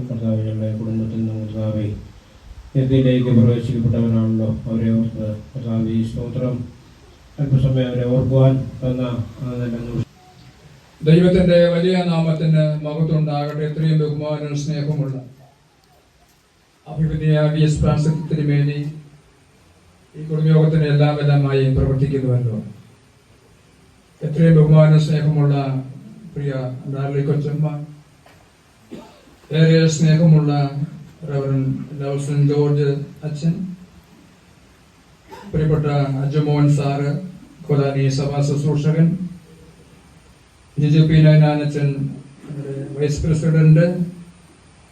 കർത്താവിൻ്റെ കുടുംബത്തിൽ നിന്ന് കർത്താവെ എന്തിലേക്ക് പ്രവേശിക്കപ്പെട്ടവരാണല്ലോ അവരെ ഓർത്ത് കർത്താവ് ഈ സ്തോത്രം അല്പസമയം അവരെ ഓർക്കുവാൻ തന്ന ദൈവത്തിന്റെ വലിയ നാമത്തിന് മഹത്വം ഉണ്ടാകട്ടെ. എത്രയും ബഹുമാനം സ്നേഹമുള്ള അഭിമന്യ VS ഫ്രാൻസിസ് തിരുമേനി ഈ കുടുംബയോഗത്തിന് എല്ലാമായി പ്രവർത്തിക്കുന്നുവല്ലോ. എത്രയും ബഹുമാനം സ്നേഹമുള്ള പ്രിയ ഡാർലി കൊച്ചമ്മ, ഏറെ സ്നേഹമുള്ള റവറൻ നെൽസൺ ജോർജ് അച്ഛൻ, പ്രിയപ്പെട്ട അജുമോൻ സാറ്, കൊലാനി സഭാ ശുശ്രൂഷകൻ, JJP നാനച്ചൻ vice president,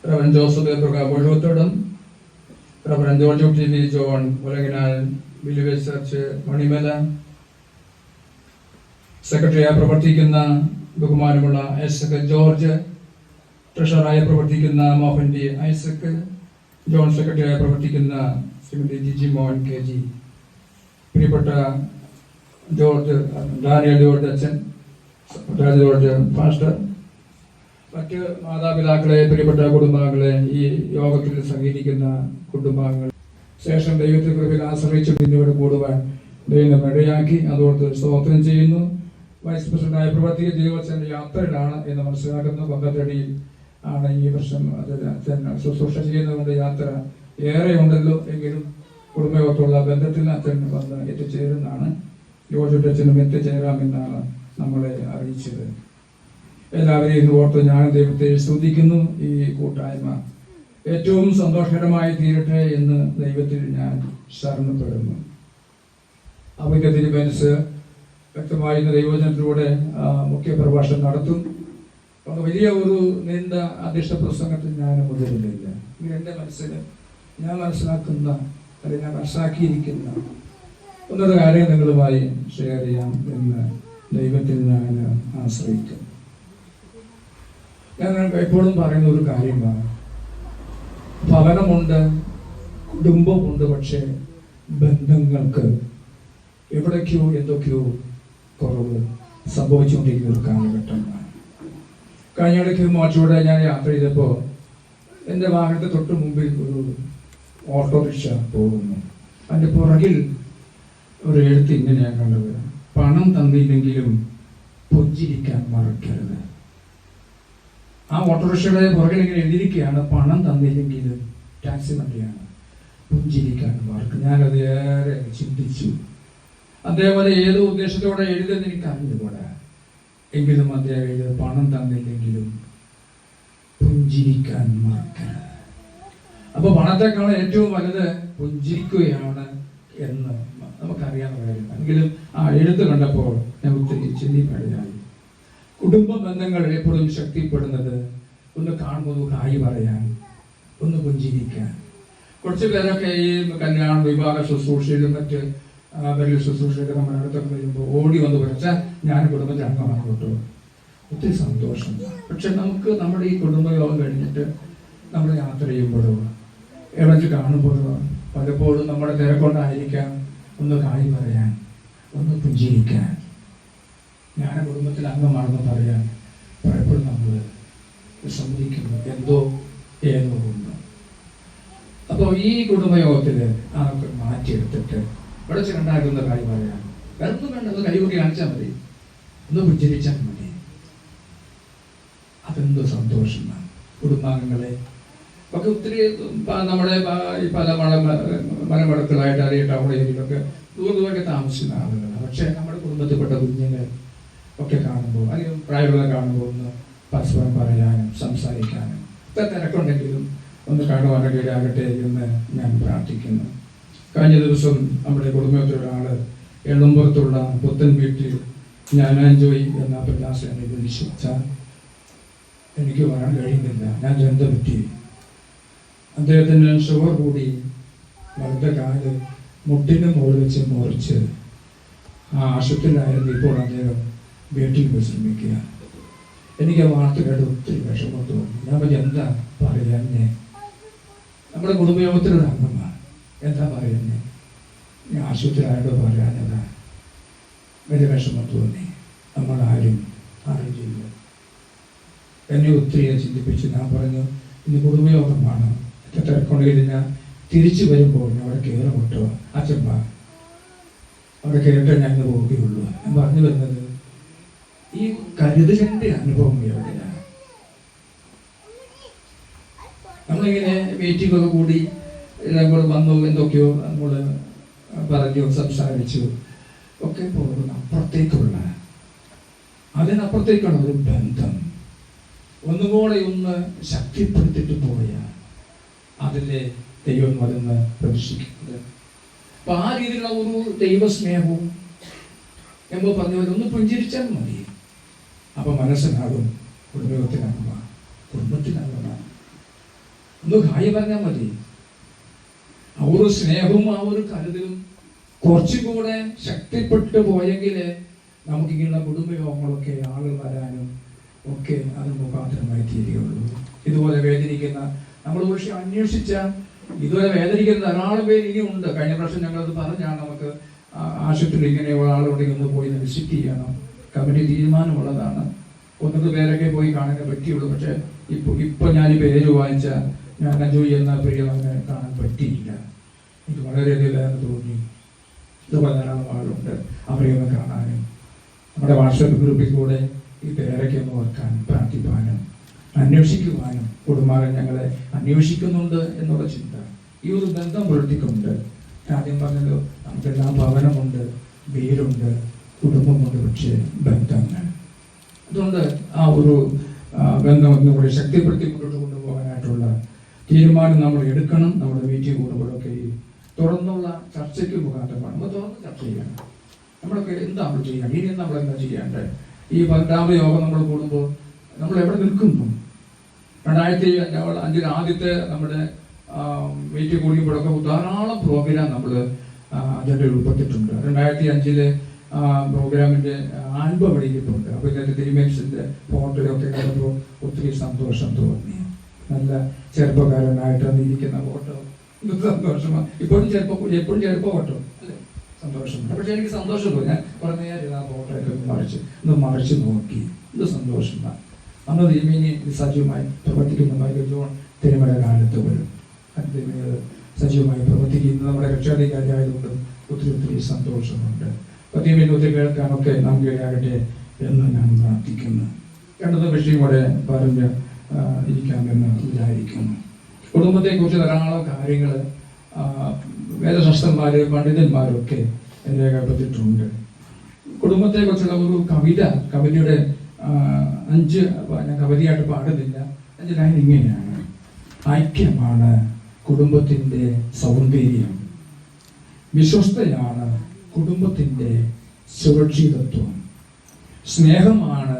reverend Joseph Muzhuvathodam, reverend George TV John Ulakinal, believers church Manimala, സെക്രട്ടറിയായി പ്രവർത്തിക്കുന്ന ബഹുമാനമുള്ള ഐസക് ജോർജ്, ട്രഷററായി പ്രവർത്തിക്കുന്ന മോഹൻ D ഐസക്, ജോൺ സെക്രട്ടറിയായി പ്രവർത്തിക്കുന്ന ശ്രീമതി ജിജി മോഹൻ KG, പ്രിയപ്പെട്ട ജോർജ് ഡാനിയൽ ജോർജ് അച്ഛൻ, ജോർജ് പാസ്റ്റർ, മറ്റ് മാതാപിതാക്കളെ, പ്രിയപ്പെട്ട കുടുംബാംഗങ്ങളെ, ഈ യോഗത്തിൽ സഹകരിക്കുന്ന കുടുംബാംഗങ്ങൾ, ശേഷം ദൈവത്തെ കൃപയിൽ ആശ്രയിച്ച് പിന്നീട് കൂടുവാൻ ദൈവം ഇടയാക്കി അതോർത്ത് സ്തോത്രം ചെയ്യുന്നു. വൈസ് പ്രസിഡന്റായ പ്രവർത്തിക ജീവിതത്തിന്റെ യാത്രയിലാണ് എന്ന് മനസ്സിലാക്കുന്നു. കൊന്നത്തടിയിൽ ആണ് ഈ വർഷം ശുശ്രൂഷ ചെയ്യുന്നതുകൊണ്ട് യാത്ര ഏറെ ഉണ്ടല്ലോ. എങ്കിലും കുടുംബയോഗത്തുള്ള ബന്ധത്തിൽ അച്ഛൻ വന്ന് എത്തിച്ചേരുന്നതാണ്. ജോർജ് അച്ഛനും എത്തിച്ചേരാമെന്നാണ് നമ്മളെ അറിയിച്ചത്. എല്ലാവരെയും ഓർത്ത് ഞാൻ ദൈവത്തെ സ്തുതിക്കുന്നു. ഈ കൂട്ടായ്മ ഏറ്റവും സന്തോഷകരമായി തീരട്ടെ എന്ന് ദൈവത്തിൽ ഞാൻ ശരണപ്പെടുന്നു. അഭിനയ തിരുമനസ് വ്യക്തമായി ദൈവജനത്തിലൂടെ മുഖ്യ പ്രഭാഷണം നടത്തും. വലിയ ഒരു നീണ്ട അധ്യക്ഷ പ്രസംഗത്തിൽ ഞാൻ മുതിരുന്നില്ല. എൻ്റെ മനസ്സിൽ ഞാൻ മനസ്സിലാക്കുന്ന അല്ലെങ്കിൽ ഞാൻ മനസ്സിലാക്കിയിരിക്കുന്ന ഒന്നൊരു കാര്യം നിങ്ങളുമായി ഷെയർ ചെയ്യാം എന്ന് ദൈവത്തിൽ ഞാൻ ആശ്രയിക്കും. ഞാൻ എപ്പോഴും പറയുന്ന ഒരു കാര്യമാണ്, ഭവനമുണ്ട്, കുടുംബമുണ്ട്, പക്ഷേ ബന്ധങ്ങൾക്ക് എവിടേക്കോ എന്തൊക്കെയോ കുറവ് സംഭവിച്ചുകൊണ്ടിരിക്കുന്ന ഒരു കാലഘട്ടമാണ്. കഴിഞ്ഞിടയ്ക്ക് മോച്ചൂടെ ഞാൻ യാത്ര ചെയ്തപ്പോൾ എൻ്റെ വാഹനത്തെ തൊട്ട് മുമ്പിൽ ഒരു ഓട്ടോറിക്ഷ പോകുന്നു. അതിൻ്റെ പുറകിൽ ഒരു എഴുത്ത് ഇങ്ങനെയാണ് കണ്ടത്: പണം തന്നില്ലെങ്കിലും പുഞ്ചിരിക്കാൻ മറക്കരുത്. ആ ഓട്ടോറിക്ഷയുടെ പുറകിൽ ഇങ്ങനെ എഴുതിയിരിക്കുകയാണ്, പണം തന്നില്ലെങ്കിലും, ടാക്സി വണ്ടിയാണ്, പുഞ്ചിരിക്കാൻ മറക്കും. ഞാനത് ഏറെ ചിന്തിച്ചു. അതേപോലെ ഏതോ ഉദ്ദേശത്തോടെ എഴുതുന്നത് എനിക്ക് അറിഞ്ഞുകൂടാ. എങ്കിലും അദ്ദേഹം എഴുതിയത് പണം തന്നില്ലെങ്കിലും പുഞ്ചിരിക്കാൻ മറക്കരുത്. അപ്പൊ പണത്തെക്കാൾ ഏറ്റവും വലുത് പുഞ്ചിരിക്കുകയാണ് എന്ന് നമുക്കറിയാവുന്ന കാര്യം. എങ്കിലും ആ എഴുത്ത് കണ്ടപ്പോൾ ഞാൻ ഒത്തിരി ചിന്തിപ്പടിയായി. കുടുംബ ബന്ധങ്ങൾ എപ്പോഴും ശക്തിപ്പെടുന്നത് ഒന്ന് കാണുമ്പോൾ ഹായ് പറയാൻ, ഒന്ന് പുഞ്ചിരിക്കാൻ. കുറച്ചു പേരൊക്കെ ഈ കല്യാണ വിവാഹ ശുശ്രൂഷയിലും മറ്റ് വലിയ ശുശ്രൂഷയൊക്കെ നമ്മുടെ അടുത്തൊക്കെ വരുമ്പോൾ ഓടി വന്ന് പറയാ ഞാൻ കുടുംബത്തിൽ അംഗമാണ് കേട്ടോ, ഒത്തിരി സന്തോഷം. പക്ഷെ നമുക്ക് നമ്മുടെ ഈ കുടുംബയോഗം കഴിഞ്ഞിട്ട് നമ്മൾ യാത്ര ചെയ്യുമ്പോഴോ എവിടെ കാണുമ്പോഴോ പലപ്പോഴും നമ്മുടെ തിരക്കൊണ്ടായിരിക്കാം ഒന്ന് ഹായ് പറയാൻ, ഒന്ന് പുഞ്ചിരിക്കാൻ, ഞാൻ കുടുംബത്തിൽ അംഗമാണെന്ന് പറയാൻ പലപ്പോഴും നമ്മൾ സമ്മതിക്കുന്നു. എന്തോ ഏതോ ഒന്ന്. അപ്പോൾ ഈ കുടുംബയോഗത്തിൽ അതൊക്കെ മാറ്റിയെടുത്തിട്ട് ഇവിടെ ഉണ്ടാക്കുന്ന കാര്യം പറയാൻ വേറൊന്നും വേണ്ട, ഒന്ന് കൈകൊട്ടി കാണിച്ചാൽ മതി, ഒന്ന് പുഞ്ചിരിച്ചാൽ മതി. അതെന്തോ സന്തോഷമാണ്. കുടുംബാംഗങ്ങളെ ഒക്കെ ഒത്തിരി നമ്മുടെ ഈ പല മലമടക്കളായിട്ട് അല്ലെങ്കിൽ ടൗൺ ഏരിയയിലൊക്കെ ദൂരദൂരമൊക്കെ താമസിക്കുന്ന ആളുകളാണ്. പക്ഷേ നമ്മുടെ കുടുംബത്തിൽപ്പെട്ട കുഞ്ഞുങ്ങൾ ഒക്കെ കാണുമ്പോൾ അല്ലെങ്കിൽ പ്രായമുള്ള കാണുമ്പോൾ ഒന്ന് പരസ്പരം പറയാനും സംസാരിക്കാനും ഇത്ര തിരക്കുണ്ടെങ്കിലും ഒന്ന് കാണുവാനൊക്കെ ഇടയാകട്ടെ എന്ന് ഞാൻ പ്രാർത്ഥിക്കുന്നു. കഴിഞ്ഞ ദിവസം നമ്മുടെ കുടുംബത്തിലൊരാള് എളമ്പുറത്തുള്ള പുത്തൻ വീട്ടിൽ ജ്ഞാനാഞ്ജോയി എന്ന പ്രകാശം എന്നെ വിളിച്ചാൽ എനിക്ക് വരാൻ കഴിയുന്നില്ല. ഞാൻ എന്ത് പറ്റി? അദ്ദേഹത്തിന് ഷുഗർ കൂടി വലത്തെ കാല് മുട്ടിന് മുകളിൽ വെച്ച് മുറിച്ച് ആ ആശുപത്രിയിലായിരുന്നു. ഇപ്പോൾ അദ്ദേഹം വീട്ടിൽ വിശ്രമിക്കുക. എനിക്ക് ആ വാർത്ത കേട്ട് ഒത്തിരി വിഷമം തോന്നി. ഞാൻ എന്താ പറയാഞ്ഞേ? നമ്മുടെ കുടുംബയോഗത്തിലൊരു അംഗമാണ്, എന്താ പറയുന്നേ? ഞാൻ ആശുപത്രിയിലായിട്ട് പറയാഞ്ഞതാ. വലിയ വിഷമം തോന്നി. നമ്മളാരും ചെയ്യില്ല. എന്നെ ഒത്തിരി ചിന്തിപ്പിച്ച് ഞാൻ പറഞ്ഞു, ഇന്ന് കുടുംബയോഗമാണ്. തിരക്കൊണ്ടിരുന്ന തിരിച്ചു വരുമ്പോൾ അവിടെ കയറി മുട്ടുക, അച്ഛമ്മ അവിടെ കേട്ട് ഞാൻ ഇന്ന് പോവുകയുള്ളൂ. ഞാൻ പറഞ്ഞു വരുന്നത് ഈ കരുതലിന്റെ അനുഭവം എവിടെയാണ്? നമ്മളിങ്ങനെ മീറ്റിംഗ് ഒക്കെ കൂടി എല്ലാം കൂടെ വന്നു, എന്തൊക്കെയോ നമ്മൾ പറഞ്ഞു സംസാരിച്ചു ഒക്കെ പോകുന്ന അപ്പുറത്തേക്കുള്ള അതിനപ്പുറത്തേക്കുള്ള ഒരു ബന്ധം ഒന്നുകൂടെ ഒന്ന് ശക്തിപ്പെടുത്തിട്ട് പോയാൽ അതിലെ ദൈവം വരുന്ന പ്രതീക്ഷിക്കുന്നത്. അപ്പൊ ആ രീതിയിലുള്ള ഒരു ദൈവസ്നേഹവും എമ്പോ പറഞ്ഞു ഒന്ന് പുഞ്ചിരിച്ചാൽ മതി. അപ്പൊ മനസ്സിനാകും കുടുംബത്തിനാകുക, കുടുംബത്തിനാകുക. ഒന്ന് കാര്യം പറഞ്ഞാൽ മതി. ആ ഒരു സ്നേഹവും ആ ഒരു കരുതലും കുറച്ചുകൂടെ ശക്തിപ്പെട്ടു പോയെങ്കിൽ നമുക്കിങ്ങനെയുള്ള കുടുംബയോഗങ്ങളൊക്കെ ആളുകൾ വരാനും ഒക്കെ അത് മുഖാന്തരമായി തീരുകയുള്ളൂ. ഇതുപോലെ വേദനിക്കുന്ന നമ്മൾ പക്ഷെ അന്വേഷിച്ച ഇതുവരെ വേദനിക്കുന്ന ധാരാളം പേര് ഇനിയുണ്ട്. കഴിഞ്ഞ പ്രാവശ്യം ഞങ്ങളത് പറഞ്ഞാണ്, നമുക്ക് ആശുപത്രിയിൽ ഇങ്ങനെയുള്ള ആളുണ്ടെങ്കിൽ ഒന്ന് പോയി വിസിറ്റ് ചെയ്യണം. കമ്മിറ്റി തീരുമാനമുള്ളതാണ്. 1 പേരൊക്കെ പോയി കാണാനേ പറ്റിയുള്ളൂ. പക്ഷെ ഇപ്പൊ ഞാൻ പേര് വായിച്ച ഞാൻ അജോയി എന്ന പ്രിയവനെ കാണാൻ പറ്റിയില്ല. എനിക്ക് വളരെയധികം വേദന തോന്നി. ഇതുപോലെ ധാരാളം ആളുണ്ട്, അവരെയൊന്ന് കാണാനും നമ്മുടെ വാട്സപ്പ് ഗ്രൂപ്പിൽ കൂടെ ഈ പേരൊക്കെ ഒന്ന് ഓർക്കാനും പ്രാർത്ഥിക്കാനും അന്വേഷിക്കുവാനും കുടുംബാംഗങ്ങൾ ഞങ്ങളെ അന്വേഷിക്കുന്നുണ്ട് എന്നുള്ള ചിന്ത, ഈ ഒരു ബന്ധം പുലർത്തിക്കൊണ്ട് ആദ്യം പറഞ്ഞല്ലോ, നമുക്കെല്ലാം ഭവനമുണ്ട്, വീടുണ്ട്, കുടുംബമുണ്ട്, പക്ഷേ ബന്ധങ്ങൾ. അതുകൊണ്ട് ആ ഒരു ബന്ധം ഒന്നുകൂടി ശക്തിപ്പെടുത്തി മുന്നോട്ട് കൊണ്ടുപോകാനായിട്ടുള്ള തീരുമാനം നമ്മൾ എടുക്കണം. നമ്മുടെ മീറ്റിംഗ് കൂടുമ്പോഴൊക്കെ തുറന്നുള്ള ചർച്ചയ്ക്ക് മുഖാന്തരമാണ്. നമ്മൾ തുറന്ന് ചർച്ച ചെയ്യണം. നമ്മളൊക്കെ എന്താ നമ്മൾ ചെയ്യണം, ഇനി നമ്മൾ എന്താ ചെയ്യേണ്ടത്? ഈ 12ാമത് യോഗം നമ്മൾ കൂടുമ്പോൾ നമ്മൾ എവിടെ നിൽക്കുന്നു? 2005 ആദ്യത്തെ നമ്മുടെ മീറ്റിംഗ് കൂടിയപ്പോഴൊക്കെ ധാരാളം പ്രോഗ്രാം നമ്മൾ അജണ്ടയിൽ ഉൾപ്പെട്ടിട്ടുണ്ട്. 2005 പ്രോഗ്രാമിന്റെ ആൽബം വെളിയിട്ടുണ്ട്. അപ്പൊ ഇതിന്റെ തിരുമേനിസിന്റെ ഫോട്ടോയൊക്കെ കണ്ടപ്പോൾ ഒത്തിരി സന്തോഷം തോന്നി. നല്ല ചെറുപ്പക്കാരനായിട്ട് ഇരിക്കുന്ന ഫോട്ടോ സന്തോഷമാണ്. എപ്പോഴും ചെറുപ്പം ഫോട്ടോ അല്ലേ, സന്തോഷമുണ്ട്. പക്ഷെ എനിക്ക് സന്തോഷം തോന്നി. ഞാൻ കുറേ നേരം ആ ഫോട്ടോയൊക്കെ മറിച്ച് നോക്കി. ഇത് സന്തോഷമാണ്. അന്ന് തിരുമേനി സജീവമായി പ്രവർത്തിക്കുന്ന മൈക്കൽ ജോൺ തിരുമല കാലത്ത് വരും. സജീവമായി പ്രവർത്തിക്കുന്ന നമ്മുടെ രക്ഷാധികാരി ആയതുകൊണ്ട് ഒത്തിരി സന്തോഷമുണ്ട്. തിരുമേനി ഒത്തിരി കേൾക്കാനൊക്കെ നാം ഇടയാകട്ടെ എന്ന് ഞാൻ പ്രാർത്ഥിക്കുന്നു. രണ്ടത് വിഷയം കൂടെ പറഞ്ഞ് ഇരിക്കാമെന്ന് വിചാരിക്കുന്നു. കുടുംബത്തെക്കുറിച്ച് ധാരാളം കാര്യങ്ങൾ വേദശാസ്ത്രന്മാര് പണ്ഡിതന്മാരൊക്കെ രേഖപ്പെടുത്തിയിട്ടുണ്ട്. കുടുംബത്തെക്കുറിച്ചുള്ള ഒരു കവിതയുടെ 5 ഞാൻ കവിതയായിട്ട് പാടുന്നില്ല. 5 ലൈൻ ഇങ്ങനെയാണ്: ഐക്യമാണ് കുടുംബത്തിന്റെ സൗന്ദര്യം, വിശ്വസ്തയാണ് കുടുംബത്തിന്റെ സുരക്ഷിതത്വം, സ്നേഹമാണ്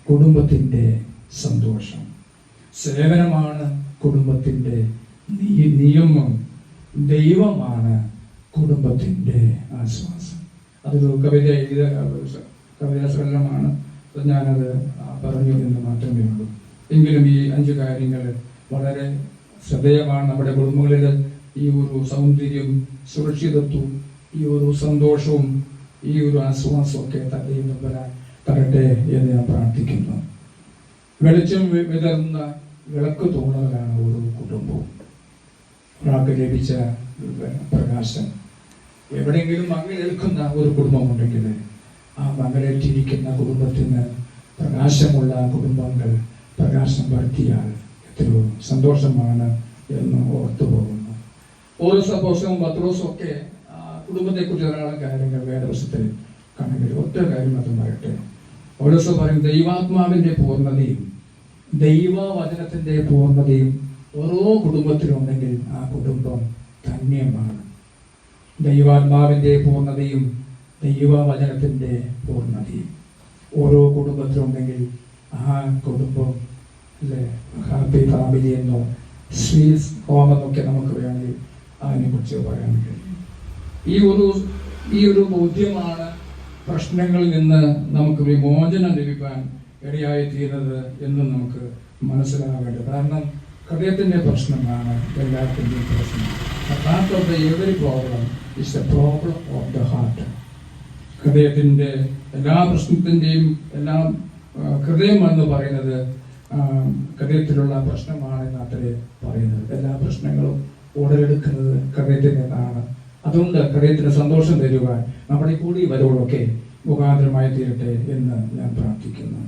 കുടുംബത്തിന്റെ സന്തോഷം, സേവനമാണ് കുടുംബത്തിന്റെ നിയമം, ദൈവമാണ് കുടുംബത്തിന്റെ ആശ്വാസം. അതൊരു കവിതാ സകലമാണ്. ഞാനത് പറഞ്ഞു എന്ന് മാത്രമേ ഉള്ളൂ. എങ്കിലും ഈ 5 കാര്യങ്ങൾ വളരെ ശ്രദ്ധേയമാണ്. നമ്മുടെ കുടുംബങ്ങളിൽ ഈ ഒരു സൗന്ദര്യം, സുരക്ഷിതത്വവും, ഈ ഒരു സന്തോഷവും, ഈ ഒരു ആശ്വാസവും ഒക്കെ തരട്ടെ എന്ന് ഞാൻ പ്രാർത്ഥിക്കുന്നു. വെളിച്ചം വിതറുന്ന വിളക്ക് തൂണുകളാണ് ഓരോ കുടുംബവും. ഒരാൾക്ക് ലഭിച്ച പ്രകാശം എവിടെയെങ്കിലും മങ്ങലേൽക്കുന്ന ഒരു കുടുംബമുണ്ടെങ്കിൽ ആ മങ്ങലേറ്റിരിക്കുന്ന കുടുംബത്തിന് പ്രകാശമുള്ള കുടുംബങ്ങൾ പ്രകാശം വരുത്തിയാൽ എത്രയോ സന്തോഷമാണ് എന്ന് ഓർത്തു പോകുന്നു. ഓരോ സപ്പോസും പത്രോസും ഒക്കെ കുടുംബത്തെക്കുറിച്ച് ധാരാളം കാര്യങ്ങൾ വേദവശത്തിൽ കണെങ്കിൽ ഒറ്റ കാര്യം അത് പറയട്ടെ. ഓരോ പറയും ദൈവാത്മാവിന്റെ പൂർണ്ണതയും ദൈവവചനത്തിന്റെ പൂർണ്ണതയും ഓരോ കുടുംബത്തിലുണ്ടെങ്കിൽ ആ കുടുംബം ധന്യമാണ്. ദൈവാത്മാവിന്റെ പൂർണ്ണതയും ദൈവവചനത്തിന്റെ പൂർണ്ണതയും ഓരോ കുടുംബത്തിലുണ്ടെങ്കിൽ ആ കുടുംബം അല്ലെ ഹാപ്പി ഫാമിലി എന്നോ സ്വീറ്റ് ഹോം എന്നൊക്കെ നമുക്ക് വേണമെങ്കിൽ അതിനെക്കുറിച്ച് പറയാൻ കഴിയും. ഈ ഒരു ബോധ്യമാണ് പ്രശ്നങ്ങളിൽ നിന്ന് നമുക്ക് വിമോചനം ലഭിക്കാൻ ഇടയായി തീരുന്നത് എന്ന് നമുക്ക് മനസ്സിലാവേണ്ടത്. കാരണം ഹൃദയത്തിന്റെ പ്രശ്നമാണ് എല്ലാത്തിൻ്റെയും പ്രശ്നം. Heart of the every problem is the problem of the heart. ഹൃദയത്തിന്റെ എല്ലാ പ്രശ്നത്തിൻ്റെയും എല്ലാം ഹൃദയം എന്ന് പറയുന്നത് ഹൃദയത്തിലുള്ള പ്രശ്നമാണെന്ന് അത്രേ പറയുന്നത്. എല്ലാ പ്രശ്നങ്ങളും ഉടലെടുക്കുന്നത് ഹൃദയത്തിൽ നിന്നാണ്. അതുകൊണ്ട് ഹൃദയത്തിന് സന്തോഷം തരുവാൻ നമ്മുടെ കൂടി വരവുകളൊക്കെ മുഖാന്തരമായി തീരട്ടെ എന്ന് ഞാൻ പ്രാർത്ഥിക്കുന്നു.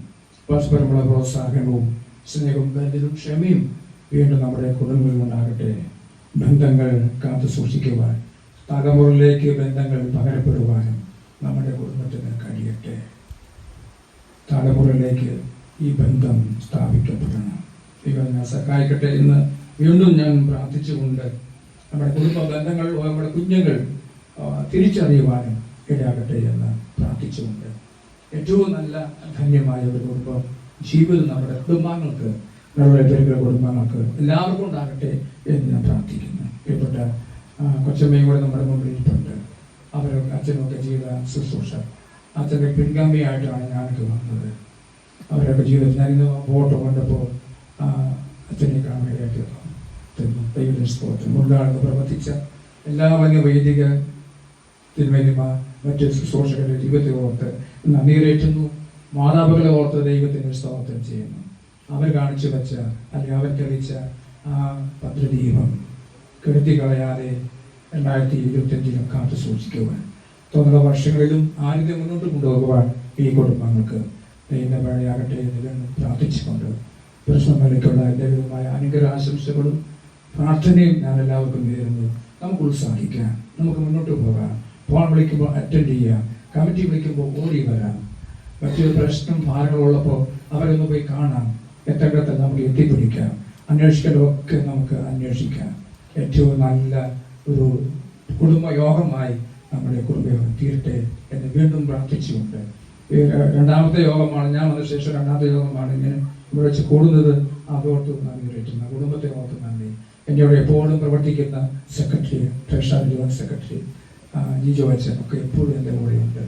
പരസ്പരമുള്ള പ്രോത്സാഹനവും സ്നേഹവും കരുതലും ക്ഷമയും വീണ്ടും നമ്മുടെ കുടുംബങ്ങളിൽ ഉണ്ടാകട്ടെ. ബന്ധങ്ങൾ കാത്തു സൂക്ഷിക്കുവാൻ, തലമുറയിലേക്ക് ബന്ധങ്ങൾ പകരപ്പെടുവാനും നമ്മുടെ കുടുംബത്തിന് കഴിയട്ടെ. തലമുറയിലേക്ക് ഈ ബന്ധം സ്ഥാപിക്കപ്പെടണം. ദൈവം ഞാൻ സഹായിക്കട്ടെ എന്ന് വീണ്ടും ഞാൻ പ്രാർത്ഥിച്ചുകൊണ്ട് നമ്മുടെ കുടുംബ ബന്ധങ്ങൾ നമ്മുടെ കുഞ്ഞുങ്ങൾ തിരിച്ചറിയുവാനും ഇടയാകട്ടെ എന്ന് പ്രാർത്ഥിച്ചുകൊണ്ട് ഏറ്റവും നല്ല ധന്യമായ ഒരു കുടുംബം ജീവിതം നമ്മുടെ കുടുംബാംഗങ്ങൾക്ക്, നമ്മുടെ പേരുടെ കുടുംബാംഗങ്ങൾക്ക് എല്ലാവർക്കും ഉണ്ടാകട്ടെ എന്ന് ഞാൻ പ്രാർത്ഥിക്കുന്നു. പ്രിയപ്പെട്ട കൊച്ചമ്മയും കൂടെ നമ്മുടെ മുമ്പിൽ ഇരിപ്പുണ്ട്. അവരൊക്കെ അച്ഛനൊക്കെ ചെയ്ത ശുശ്രൂഷ, അച്ഛൻ്റെ പിൻഗാമിയായിട്ടാണ് ഞാനൊക്കെ വന്നത്. അവരൊക്കെ ജീവിതത്തിൽ ഞാനിന്ന് ഫോട്ടോ കണ്ടപ്പോൾ അച്ഛനെ കാണാനായിട്ട് ദൈവത്തിന് സ്തോത്രം. മുൻകാലത്ത് പ്രവർത്തിച്ച എല്ലാ വലിയ വൈദിക തിരുമേനിമാർ, മറ്റ് ശുശ്രൂഷകരുടെ ജീവിതത്തെ ഓർത്ത് നന്ദിയേറ്റുന്നു. മാതാപിതാക്കളെ ഓർത്ത് ദൈവത്തിന് സ്തോത്രം ചെയ്യുന്നു. അവർ കാണിച്ചു വെച്ച അല്ലെങ്കിൽ അവർ തെളിയിച്ച ആ ഭദ്രദീപം കെടുത്തി കളയാതെ 2025 കാത്തു സൂക്ഷിക്കുവാൻ, തുടർന്ന വർഷങ്ങളിലും ആദ്യം മുന്നോട്ട് കൊണ്ടുപോകുവാൻ ഈ കുടുംബങ്ങൾക്ക് ദൈവം വഴിയാകട്ടെ എന്ന് പ്രാർത്ഥിച്ചുകൊണ്ട് പ്രശ്നങ്ങളിലേക്കുള്ള എല്ലാവിധമായ അനുഗ്രഹാശംസകളും പ്രാർത്ഥനയും ഞാൻ എല്ലാവർക്കും നേരുന്നു. നമുക്ക് ഉത്സാഹിക്കാം, നമുക്ക് മുന്നോട്ട് പോകാം. ഫോൺ വിളിക്കുമ്പോൾ അറ്റൻഡ് ചെയ്യാം, കമ്മിറ്റി വിളിക്കുമ്പോൾ ഓടി വരാം. മറ്റൊരു പ്രശ്നം ഭാരങ്ങളുള്ളപ്പോൾ അവരൊന്ന് പോയി കാണാം. എത്തേണ്ടത് നമുക്ക് എത്തിപ്പിടിക്കാം. അന്വേഷിക്കേണ്ടതൊക്കെ നമുക്ക് അന്വേഷിക്കാം. ഏറ്റവും നല്ല ഒരു കുടുംബയോഗമായി നമ്മുടെ കുടുംബയോഗം തീരട്ടെ എന്ന് വീണ്ടും പ്രാർത്ഥിച്ചുകൊണ്ട് രണ്ടാമത്തെ യോഗമാണ് ഞാൻ വന്ന ശേഷം രണ്ടാമത്തെ യോഗമാണ് ഇങ്ങനെ ഇവിടെ വെച്ച് കൂടുന്നത്. അതോർത്ത് നന്ദി അറിയിക്കുന്ന കുടുംബത്തെ ഓർത്ത് നന്ദി. എന്നോട് എപ്പോഴും പ്രവർത്തിക്കുന്ന secretary, treasurer joint secretary Jijo അച്ഛൻ ഒക്കെ എപ്പോഴും എൻ്റെ കൂടെയുണ്ട്.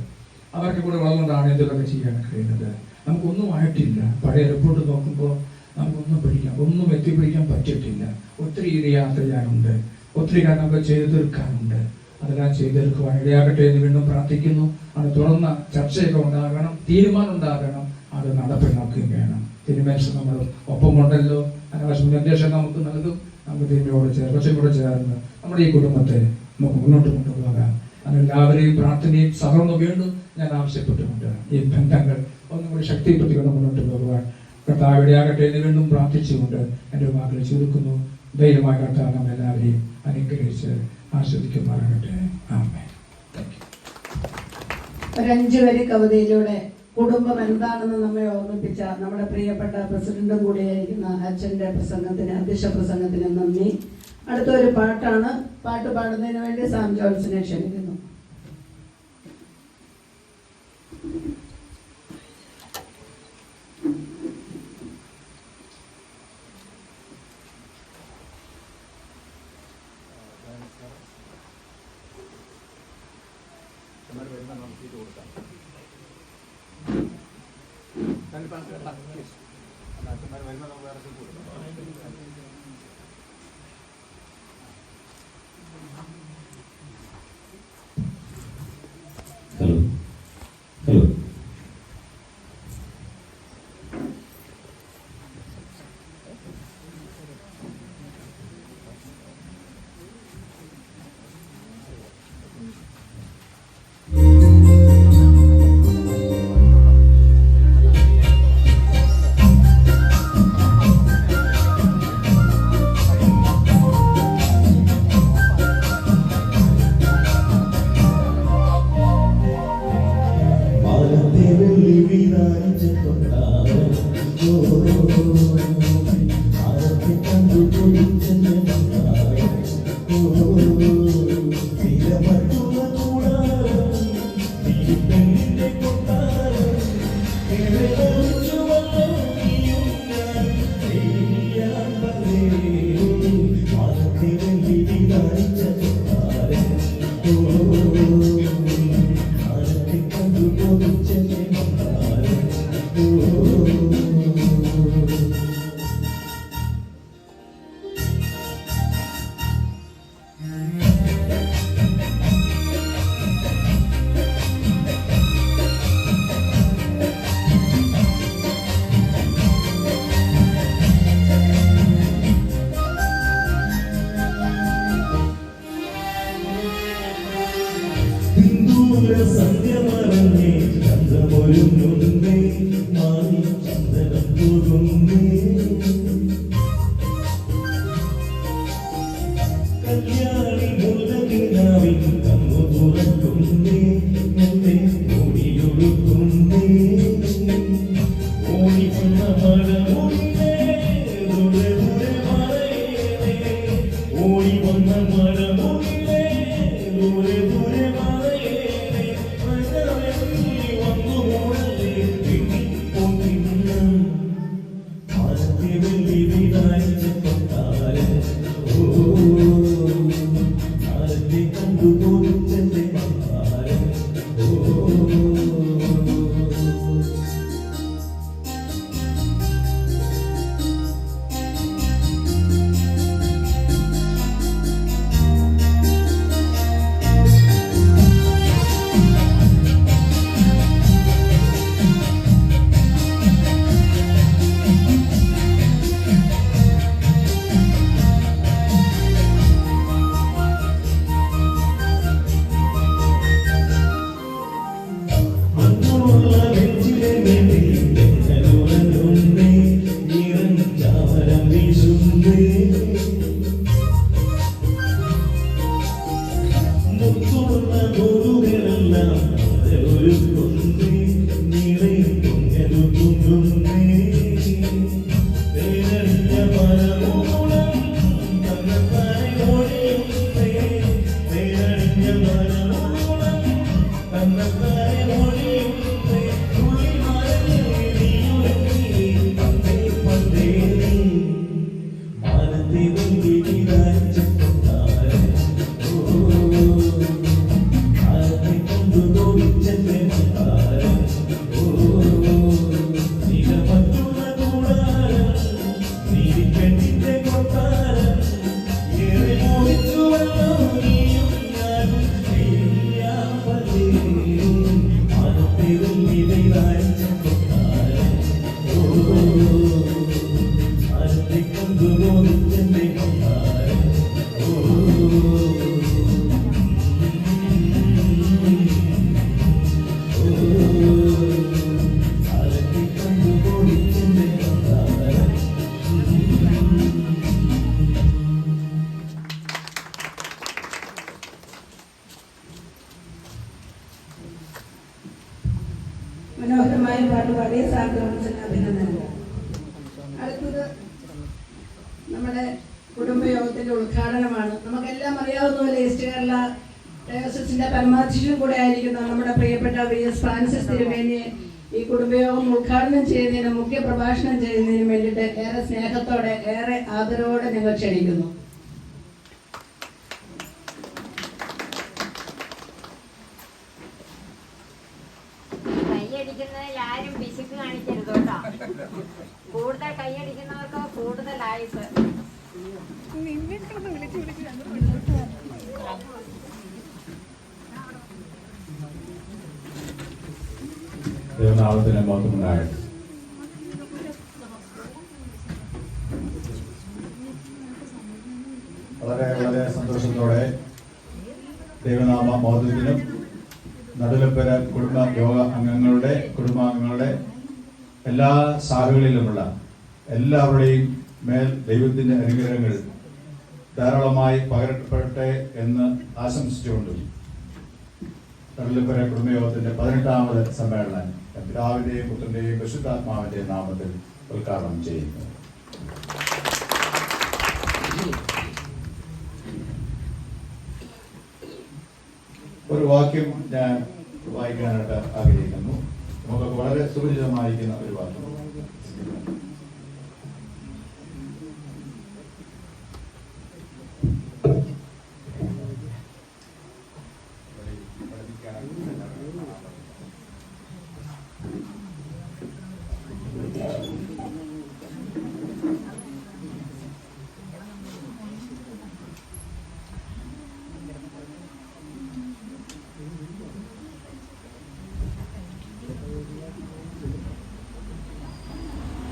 അവർക്ക് കൂടെ ഉള്ളതുകൊണ്ടാണ് എന്തൊക്കെ ചെയ്യാൻ കഴിയുന്നത്. നമുക്കൊന്നും ആയിട്ടില്ല. പഴയ റിപ്പോർട്ട് നോക്കുമ്പോൾ നമുക്കൊന്നും പിടിക്കാം, ഒന്നും എത്തിപ്പിടിക്കാൻ പറ്റിയിട്ടില്ല. ഒത്തിരി യാത്ര ചെയ്യാനുണ്ട്, ഒത്തിരി കാര്യങ്ങളൊക്കെ ചെയ്തു തീർക്കാനുണ്ട്. അതെല്ലാം ചെയ്തു തീർക്കുവാൻ ഇടയാകട്ടെ എന്ന് വീണ്ടും പ്രാർത്ഥിക്കുന്നു. അത് തുറന്ന ചർച്ചയൊക്കെ ഉണ്ടാകണം, തീരുമാനം ഉണ്ടാകണം, അത് നടപ്പിലാക്കുകയും വേണം. തിരുമേശം നമ്മൾ ഒപ്പമുണ്ടല്ലോ, അനാവശ്യ നിർദ്ദേശം നമുക്ക് നൽകും. നമുക്ക് തിരുമയോട് കൊച്ചോട് ചേർന്ന് നമ്മുടെ ഈ കുടുംബത്തെ നമുക്ക് മുന്നോട്ട് കൊണ്ടുപോകാം. അതെല്ലാവരെയും പ്രാർത്ഥനയും സഹകരണവും വീണ്ടും ഞാൻ ആവശ്യപ്പെട്ടുകൊണ്ട് ഈ ബന്ധങ്ങൾ ഒന്നും കൂടി ശക്തിപ്പെടുത്തിക്കൊണ്ട് മുന്നോട്ട് പോകുവാൻ കർത്താവ് ഇടയാകട്ടെ എന്ന് വീണ്ടും പ്രാർത്ഥിച്ചുകൊണ്ട് എൻ്റെ വാക്കുകൾ ചുരുക്കുന്നു. ധൈര്യമായ കർത്താവ് നമ്മളെല്ലാവരെയും അനുഗ്രഹിച്ച് ആസ്വദിക്കുമാറാകട്ടെ. ആമേൻ. ഒരു 5 വരി കവിതയിലൂടെ കുടുംബം എന്താണെന്ന് നമ്മെ ഓർമ്മിപ്പിച്ച നമ്മുടെ പ്രിയപ്പെട്ട പ്രസിഡന്റും കൂടിയായിരിക്കുന്ന അച്ഛൻ്റെ പ്രസംഗത്തിന്, അധ്യക്ഷ പ്രസംഗത്തിന് നന്ദി. അടുത്തൊരു പാട്ടാണ്. പാട്ട് പാടുന്നതിന് വേണ്ടി സാം ജോൺസിനെ ക്ഷണിക്കുന്നു. ഹലോ പൊരുങ്ങുന്നേ മാറി ചന്ദനം പോകുന്നേ കല്യാണി മുല്ലകിനാവിൻ കണ്ണു തുറക്കുന്നേ എന്നെ ഓടിയൊടുക്കുന്നേ ഓടി വന്ന മഴമുള്ളേ ദൂരെ ദൂരെ മറയേനേ ഓടി വന്ന മഴമുള്ളേ ദൂരെ ദൂരെ മറയേനേ മഴവെള്ളി വന്നു മൂടലേ പിന്നിപ്പോന്നിന്ന ഭാരതി വെള്ളി വിനായിച്ച കൊട്ടാരം ഭാരതി കണ്ടുപോലിച്ചെന്റെ ഭാരം മനോഹരമായ പാട്ട് പാടിയ സാന്ത്വനത്തിന് അഭിനന്ദനങ്ങൾ. അടുത്തത് നമ്മുടെ കുടുംബയോഗത്തിന്റെ ഉദ്ഘാടനമാണ്. നമുക്കെല്ലാം അറിയാവുന്ന പോലെ ഈസ്റ്റ് കേരള ഡയോസിസിന്റെ പരമാധ്യക്ഷൻ കൂടെ ആയിരിക്കുന്ന നമ്മുടെ പ്രിയപ്പെട്ട VS ഫ്രാൻസിസ് തിരുമേനിയെ ഈ കുടുംബയോഗം ഉദ്ഘാടനം ചെയ്യുന്നതിനും മുഖ്യ പ്രഭാഷണം ചെയ്യുന്നതിനും വേണ്ടിയിട്ട് ഏറെ സ്നേഹത്തോടെ ഏറെ ആദരവോടെ നിങ്ങൾ ക്ഷണിക്കുന്നു. കൈയടിക്കുന്നതിൽ ആരും പിശുക്ക് കാണിക്കരുത് കേട്ടോ. കൂടുതൽ കൈയടിക്കുന്നവർക്ക് കൂടുതൽ ആയുസ്. ദൈവനാമത്തിന് മഹത്വമുണ്ടാകട്ടെ. വളരെ വളരെ സന്തോഷത്തോടെ ദൈവനാമ മഹത്വത്തിനും നടുലപ്പര കുടുംബാംഗങ്ങളുടെ എല്ലാ ശാഖകളിലുമുള്ള എല്ലാവരുടെയും മേൽ ദൈവത്തിന്റെ അനുഗ്രഹങ്ങൾ ധാരാളമായി പകരപ്പെടട്ടെ എന്ന് ആശംസിച്ചുകൊണ്ടും നടുലപ്പര കുടുംബയോഗത്തിന്റെ 18ാമത് സമ്മേളനം പിതാവിന്റെയും പുത്രന്റെയും പരിശുദ്ധാത്മാവിന്റെയും നാമത്തിൽ ഉദ്ഘാടനം ചെയ്യുന്നു. ഒരു വാക്യം ഞാൻ വായിക്കാനായിട്ട് ആഗ്രഹിക്കുന്നു. നമുക്കൊക്കെ വളരെ സുപരിചിതമായിരിക്കുന്ന ഒരു വാക്യം.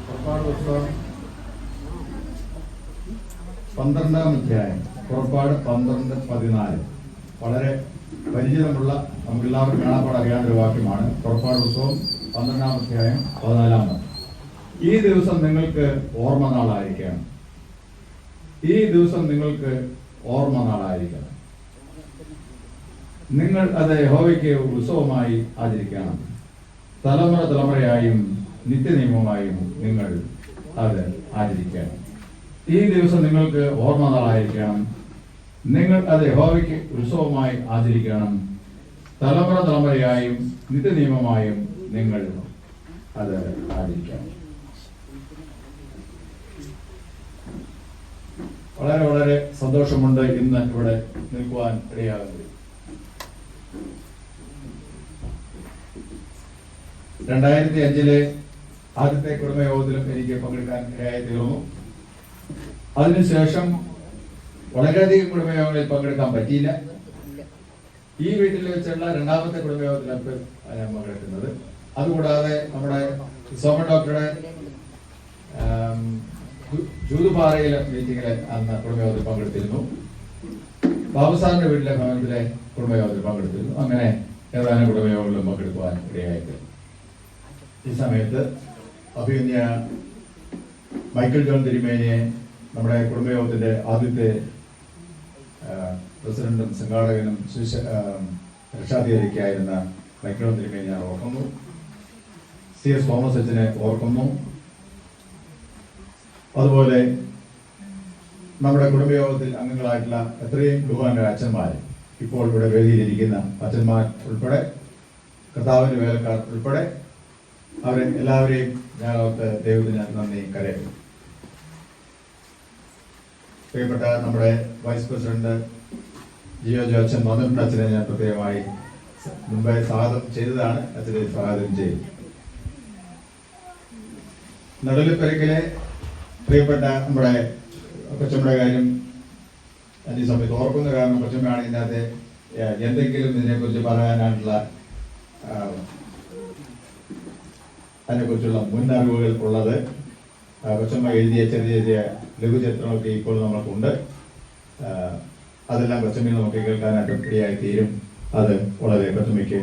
പുറപ്പാട് 12-ാം അധ്യായം, പുറപ്പാട് 12-14. വളരെ പരിചിതമുള്ള നമുക്കെല്ലാവർക്കും കാണാപ്പാട് അറിയാവുന്ന ഒരു വാക്യമാണ്. പുറപ്പാട് പുസ്തകം 12-ാം അധ്യായം 14-ാം വാക്യം. ഈ ദിവസം നിങ്ങൾക്ക് ഓർമ്മ നാളായിരിക്കണം. ഈ ദിവസം നിങ്ങൾക്ക് ഓർമ്മ നാളായിരിക്കണം. നിങ്ങൾ അത് യഹോവയ്ക്ക് ഉത്സവമായി ആചരിക്കണം. തലമുറ തലമുറയായും നിത്യനിയമമായും നിങ്ങൾ അത് ആചരിക്കണം. ഈ ദിവസം നിങ്ങൾക്ക് ഓർമ്മ നാളായിരിക്കണം. നിങ്ങൾ അത് യഹോവയ്ക്ക് ഉത്സവമായി ആചരിക്കണം. തലമുറ തലമുറയായും നിത്യനിയമമായും നിങ്ങൾ അത് ആചരിക്കണം. വളരെ വളരെ സന്തോഷമുണ്ട് ഇന്ന് ഇവിടെ നിൽക്കുവാൻ ഇടയാകുന്നത്. 2005 ആദ്യത്തെ കുടുംബയോഗത്തിലും എനിക്ക് പങ്കെടുക്കാൻ ഇടയായി തീർന്നു. അതിനുശേഷം വളരെയധികം കുടുംബയോഗങ്ങളിൽ പങ്കെടുക്കാൻ പറ്റിയില്ല. ഈ വീട്ടിൽ വെച്ചുള്ള 2ാമത്തെ കുടുംബയോഗത്തിലാണ് ഞാൻ പങ്കെടുക്കുന്നത്. അതുകൂടാതെ നമ്മുടെ സോമൻ ഡോക്ടറുടെ ജൂതുപാറയിലെ മീറ്റിങ്ങിലെ അന്ന് കുടുംബയോഗത്തിൽ പങ്കെടുത്തിരുന്നു. ബാബുസാറിന്റെ വീട്ടിലെ ഭവനത്തിലെ കുടുംബയോഗത്തിൽ പങ്കെടുത്തിരുന്നു. അങ്ങനെ ഏതാനും കുടുംബയോഗങ്ങളിലും പങ്കെടുക്കുവാൻ ഇടയായിട്ട് ഈ സമയത്ത് അഭിനന്യ മൈക്കിൾ ജോൺ തിരുമേനിയെ നമ്മുടെ കുടുംബയോഗത്തിന്റെ ആദ്യത്തെ പ്രസിഡന്റും സംഘാടകനും രക്ഷാധികാരിക്കായിരുന്ന മൈക്കിൾ ജോൺ തിരുമേനിയെ ഓർക്കുന്നു. CS തോമസ് അച്ഛനെ ഓർക്കുന്നു. അതുപോലെ നമ്മുടെ കുടുംബയോഗത്തിൽ അംഗങ്ങളായിട്ടുള്ള എത്രയും ബഹുമാന്യ അച്ഛന്മാർ, ഇപ്പോൾ ഇവിടെ വേദിയിലിരിക്കുന്ന അച്ഛന്മാർ ഉൾപ്പെടെ, കർത്താവിന്റെ വേലക്കാർ ഉൾപ്പെടെ, അവരെ എല്ലാവരെയും ഞാൻ ഓർത്ത് ദൈവത്തിന് നന്ദി കരയറ്റുന്നു. പ്രിയപ്പെട്ട നമ്മുടെ വൈസ് പ്രസിഡന്റ് ജിയോ അച്ഛൻ വന്നിട്ടുണ്ട്. അച്ഛനെ ഞാൻ പ്രത്യേകമായി മുമ്പേ സ്വാഗതം ചെയ്തതാണ്. അച്ഛനെ സ്വാഗതം ചെയ്യും. നടുലിപ്പരക്കിലെ പ്രിയപ്പെട്ട നമ്മുടെ കൊച്ചമ്മയുടെ കാര്യം ഈ സമയത്ത് ഓർക്കുന്ന കാരണം കൊച്ചമ്മയാണ് ഇതിനകത്ത് എന്തെങ്കിലും ഇതിനെക്കുറിച്ച് പറയാനായിട്ടുള്ള അതിനെക്കുറിച്ചുള്ള മുന്നറിവുകൾ ഉള്ളത്. കൊച്ചമ്മ എഴുതിയ ചെറിയ ചെറിയ ലഘുചിത്രങ്ങളൊക്കെ ഇപ്പോൾ നമുക്കുണ്ട്. അതെല്ലാം കൊച്ചമ്മയിൽ നമുക്ക് കേൾക്കാനായിട്ട് ഇടയായി തീരും. അത് വളരെ കൊച്ചമ്മയ്ക്ക്